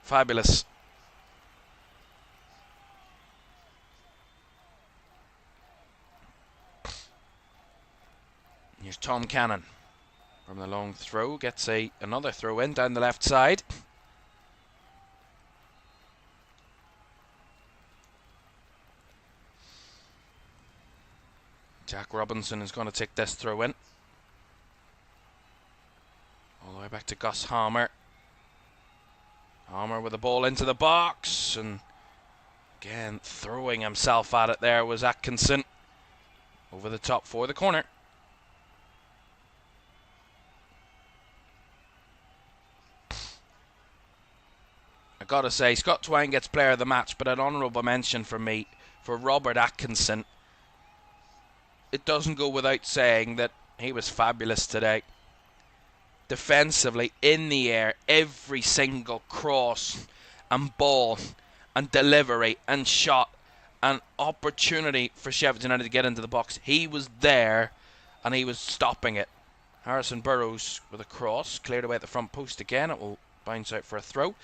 Fabulous. Here's Tom Cannon from the long throw. Gets another throw in down the left side. Jack Robinson is going to take this throw in. All the way back to Gus Harmer. Harmer with the ball into the box. And again, throwing himself at it there was Atkinson. Over the top for the corner. I gotta say, Scott Twine gets player of the match, but an honourable mention from me for Robert Atkinson. It doesn't go without saying that he was fabulous today. Defensively, in the air, every single cross and ball and delivery and shot and opportunity for Sheffield United to get into the box, he was there and he was stopping it. Harrison Burrows with a cross, cleared away at the front post again. It will bounce out for a throw.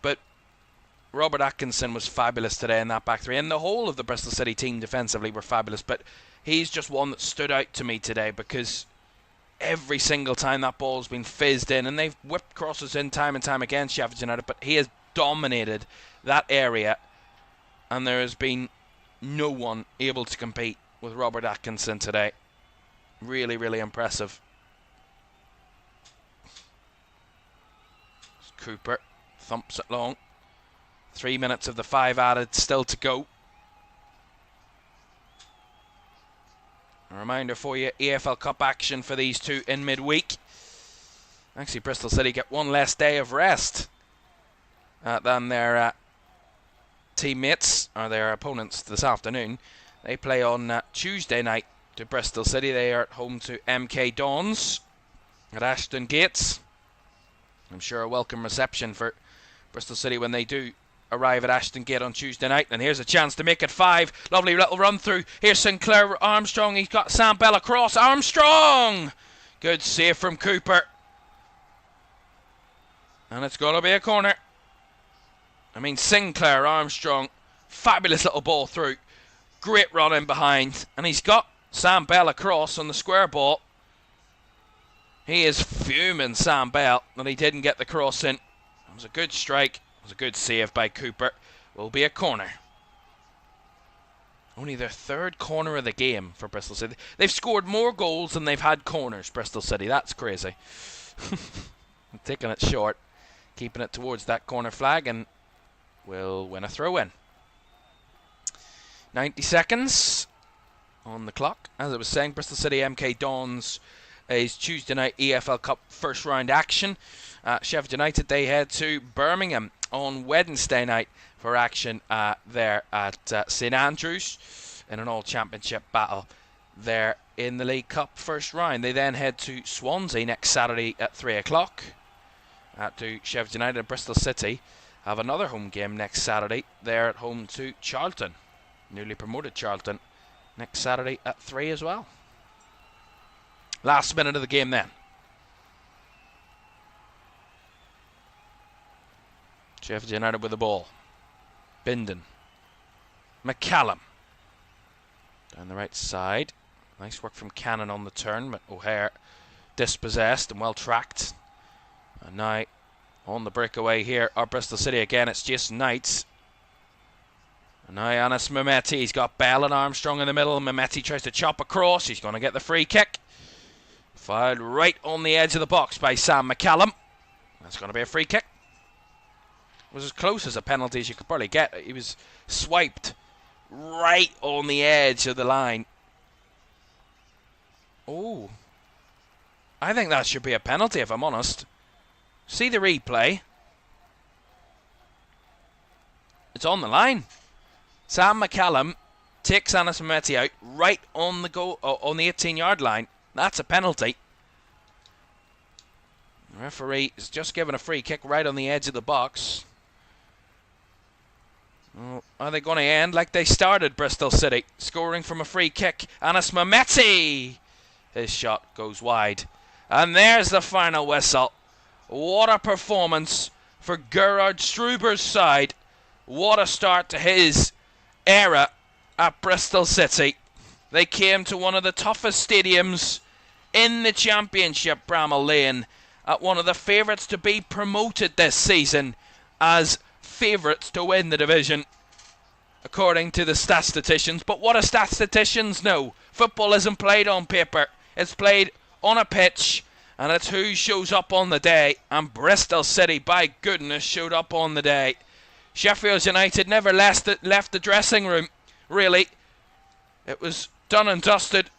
But Robert Atkinson was fabulous today in that back three, and the whole of the Bristol City team defensively were fabulous, but he's just one that stood out to me today because every single time that ball's been fizzed in, and they've whipped crosses in time and time again, Sheffield United, but he has dominated that area, and there has been no one able to compete with Robert Atkinson today. Really, really impressive. Cooper thumps it long. 3 minutes of the 5 added still to go. A reminder for you, EFL Cup action for these two in midweek. Actually, Bristol City get one less day of rest than their teammates, or their opponents this afternoon. They play on Tuesday night to Bristol City. They are at home to MK Dons at Ashton Gates. I'm sure a welcome reception for Bristol City when they do arrive at Ashton Gate on Tuesday night. And here's a chance to make it 5. Lovely little run through. Here's Sinclair Armstrong. He's got Sam Bell across. Armstrong! Good save from Cooper. And it's going to be a corner. I mean, Sinclair Armstrong. Fabulous little ball through. Great run in behind. And he's got Sam Bell across on the square ball. He is fuming, Sam Bell, that he didn't get the cross in. It was a good strike. It was a good save by Cooper. Will be a corner. Only their 3rd corner of the game for Bristol City. They've scored more goals than they've had corners, Bristol City. That's crazy. Taking it short. Keeping it towards that corner flag, and will win a throw-in. 90 seconds on the clock. As I was saying, Bristol City MK Dons is Tuesday night EFL Cup first round action. Sheffield United, they head to Birmingham on Wednesday night for action there at St Andrews in an all-championship battle there in the League Cup first round. They then head to Swansea next Saturday at 3 o'clock. To Sheffield United and Bristol City have another home game next Saturday. They're at home to Charlton, newly promoted Charlton, next Saturday at 3 as well. Last minute of the game then. Sheffield United with the ball. Bindon. McCallum. Down the right side. Nice work from Cannon on the turn, but O'Hare dispossessed and well tracked. And now on the breakaway here are Bristol City again. It's Jason Knights. And now Anis Mehmeti. He's got Bell and Armstrong in the middle. Mehmeti tries to chop across. He's going to get the free kick. Fired right on the edge of the box by Sam McCallum. That's going to be a free kick. It was as close as a penalty as you could probably get. He was swiped right on the edge of the line. Oh. I think that should be a penalty, if I'm honest. See the replay. It's on the line. Sam McCallum takes Anis Mehmeti out right on the goal, on the 18-yard line. That's a penalty. The referee is just given a free kick right on the edge of the box. Oh, are they going to end like they started, Bristol City? Scoring from a free kick. Anis Mehmeti! His shot goes wide. And there's the final whistle. What a performance for Gerard Struber's side. What a start to his era at Bristol City. They came to one of the toughest stadiums in the Championship, Bramall Lane, one of the favourites to be promoted this season as favourites to win the division, according to the statisticians. But what do statisticians know? Football isn't played on paper, it's played on a pitch, and it's who shows up on the day. And Bristol City, by goodness, showed up on the day. Sheffield United never left the dressing room, really. It was done and dusted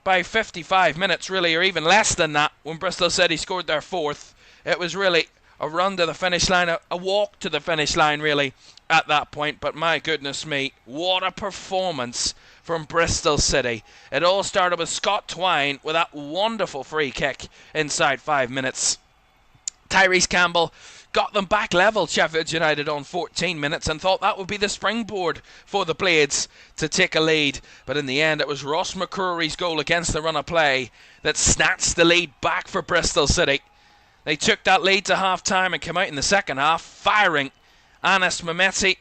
by 55 minutes, really, or even less than that, when Bristol City scored their fourth. It was really a run to the finish line, a walk to the finish line, really, at that point. But my goodness me, what a performance from Bristol City. It all started with Scott Twine with that wonderful free kick inside 5 minutes. Tyrese Campbell got them back level, Sheffield United, on 14 minutes, and thought that would be the springboard for the Blades to take a lead. But in the end, it was Ross McCrory's goal against the run of play that snatched the lead back for Bristol City. They took that lead to half-time and came out in the second half, firing. Anis Mehmeti,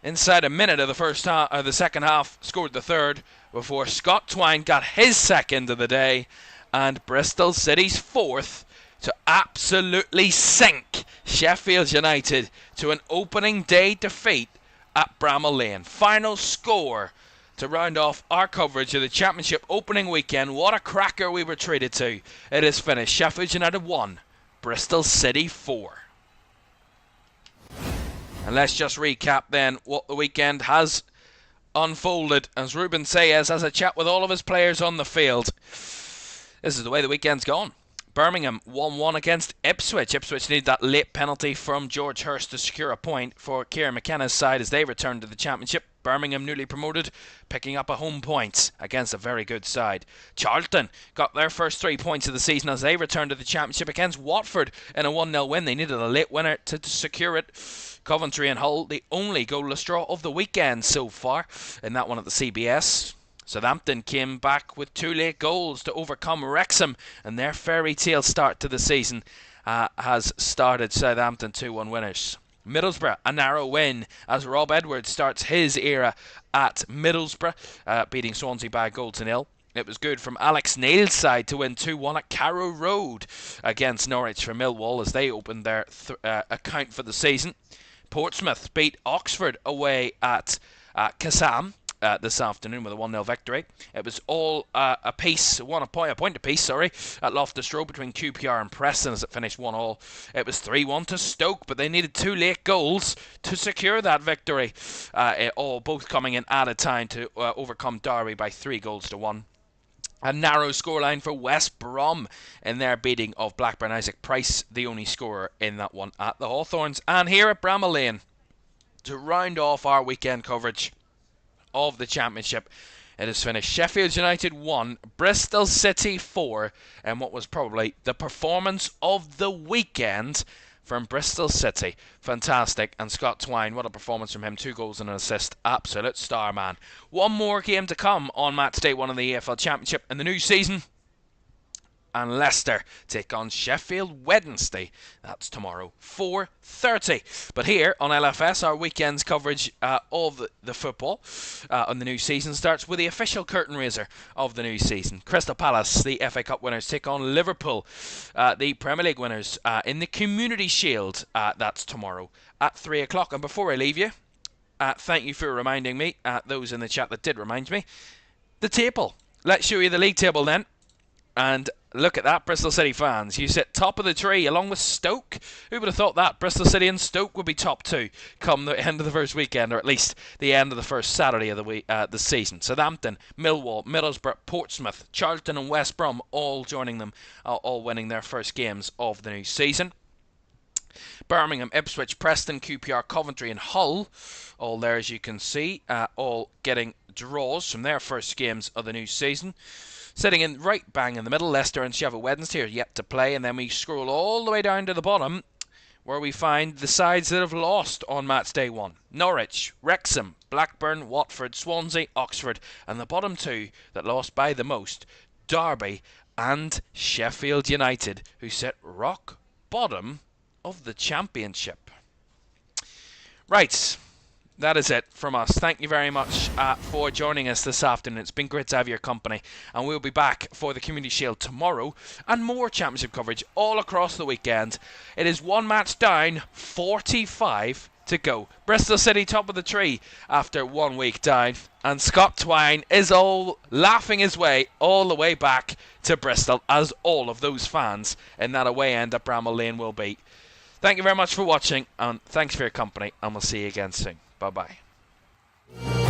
inside a minute of the second half, scored the third, before Scott Twine got his second of the day, and Bristol City's fourth, to absolutely sink Sheffield United to an opening day defeat at Bramall Lane. Final score to round off our coverage of the Championship opening weekend. What a cracker we were treated to. It is finished. Sheffield United 1, Bristol City 4. And let's just recap then what the weekend has unfolded, as Ruben Sayes has a chat with all of his players on the field. This is the way the weekend's gone. Birmingham 1-1 against Ipswich. Ipswich needed that late penalty from George Hurst to secure a point for Kieran McKenna's side as they return to the Championship. Birmingham, newly promoted, picking up a home point against a very good side. Charlton got their first 3 points of the season as they return to the Championship against Watford in a 1-0 win. They needed a late winner to secure it. Coventry and Hull, the only goalless draw of the weekend so far in that one at the CBS. Southampton came back with 2 late goals to overcome Wrexham, and their fairy tale start to the season has started. Southampton 2-1 winners. Middlesbrough, a narrow win as Rob Edwards starts his era at Middlesbrough, beating Swansea by a goal to nil. It was good from Alex Neil's side to win 2-1 at Carrow Road against Norwich for Millwall as they opened their account for the season. Portsmouth beat Oxford away at Kassam this afternoon with a 1-0 victory. It was all a point apiece, at Loftus Road between QPR and Preston as it finished 1-1. It was 3-1 to Stoke, but they needed 2 late goals to secure that victory. Both coming in at a time to overcome Derby by 3-1. A narrow scoreline for West Brom in their beating of Blackburn. Isaac Price, the only scorer in that one at the Hawthorns. And here at Bramall Lane, to round off our weekend coverage of the Championship, it is finished. Sheffield United 1, Bristol City 4, and what was probably the performance of the weekend from Bristol City. Fantastic. And Scott Twine, what a performance from him. 2 goals and an assist. Absolute star man. One more game to come on match day 1 of the EFL Championship in the new season. And Leicester take on Sheffield Wednesday. That's tomorrow, 4:30. But here on LFS, our weekend's coverage of the football on the new season starts with the official curtain raiser of the new season. Crystal Palace, the FA Cup winners, take on Liverpool, the Premier League winners, in the Community Shield. That's tomorrow at 3 o'clock. And before I leave you, thank you for reminding me, those in the chat that did remind me, the table. Let's show you the league table then. And look at that, Bristol City fans. You sit top of the tree along with Stoke. Who would have thought that? Bristol City and Stoke would be top 2 come the end of the first weekend, or at least the end of the first Saturday of the season. Southampton, Millwall, Middlesbrough, Portsmouth, Charlton and West Brom all joining them, all winning their first games of the new season. Birmingham, Ipswich, Preston, QPR, Coventry and Hull, all there as you can see, all getting draws from their first games of the new season. Sitting in right bang in the middle, Leicester and Sheffield Wednesday are yet to play, and then we scroll all the way down to the bottom where we find the sides that have lost on match day 1. Norwich, Wrexham, Blackburn, Watford, Swansea, Oxford, and the bottom 2 that lost by the most, Derby and Sheffield United, who sit rock bottom of the Championship. Right, that is it from us. Thank you very much for joining us this afternoon. It's been great to have your company, and we'll be back for the Community Shield tomorrow and more Championship coverage all across the weekend. It is one match down, 45 to go. Bristol City top of the tree after 1 week down, and Scott Twine is all laughing his way all the way back to Bristol, as all of those fans in that away end at Bramall Lane will be. Thank you very much for watching, and thanks for your company, and we'll see you again soon. Bye-bye.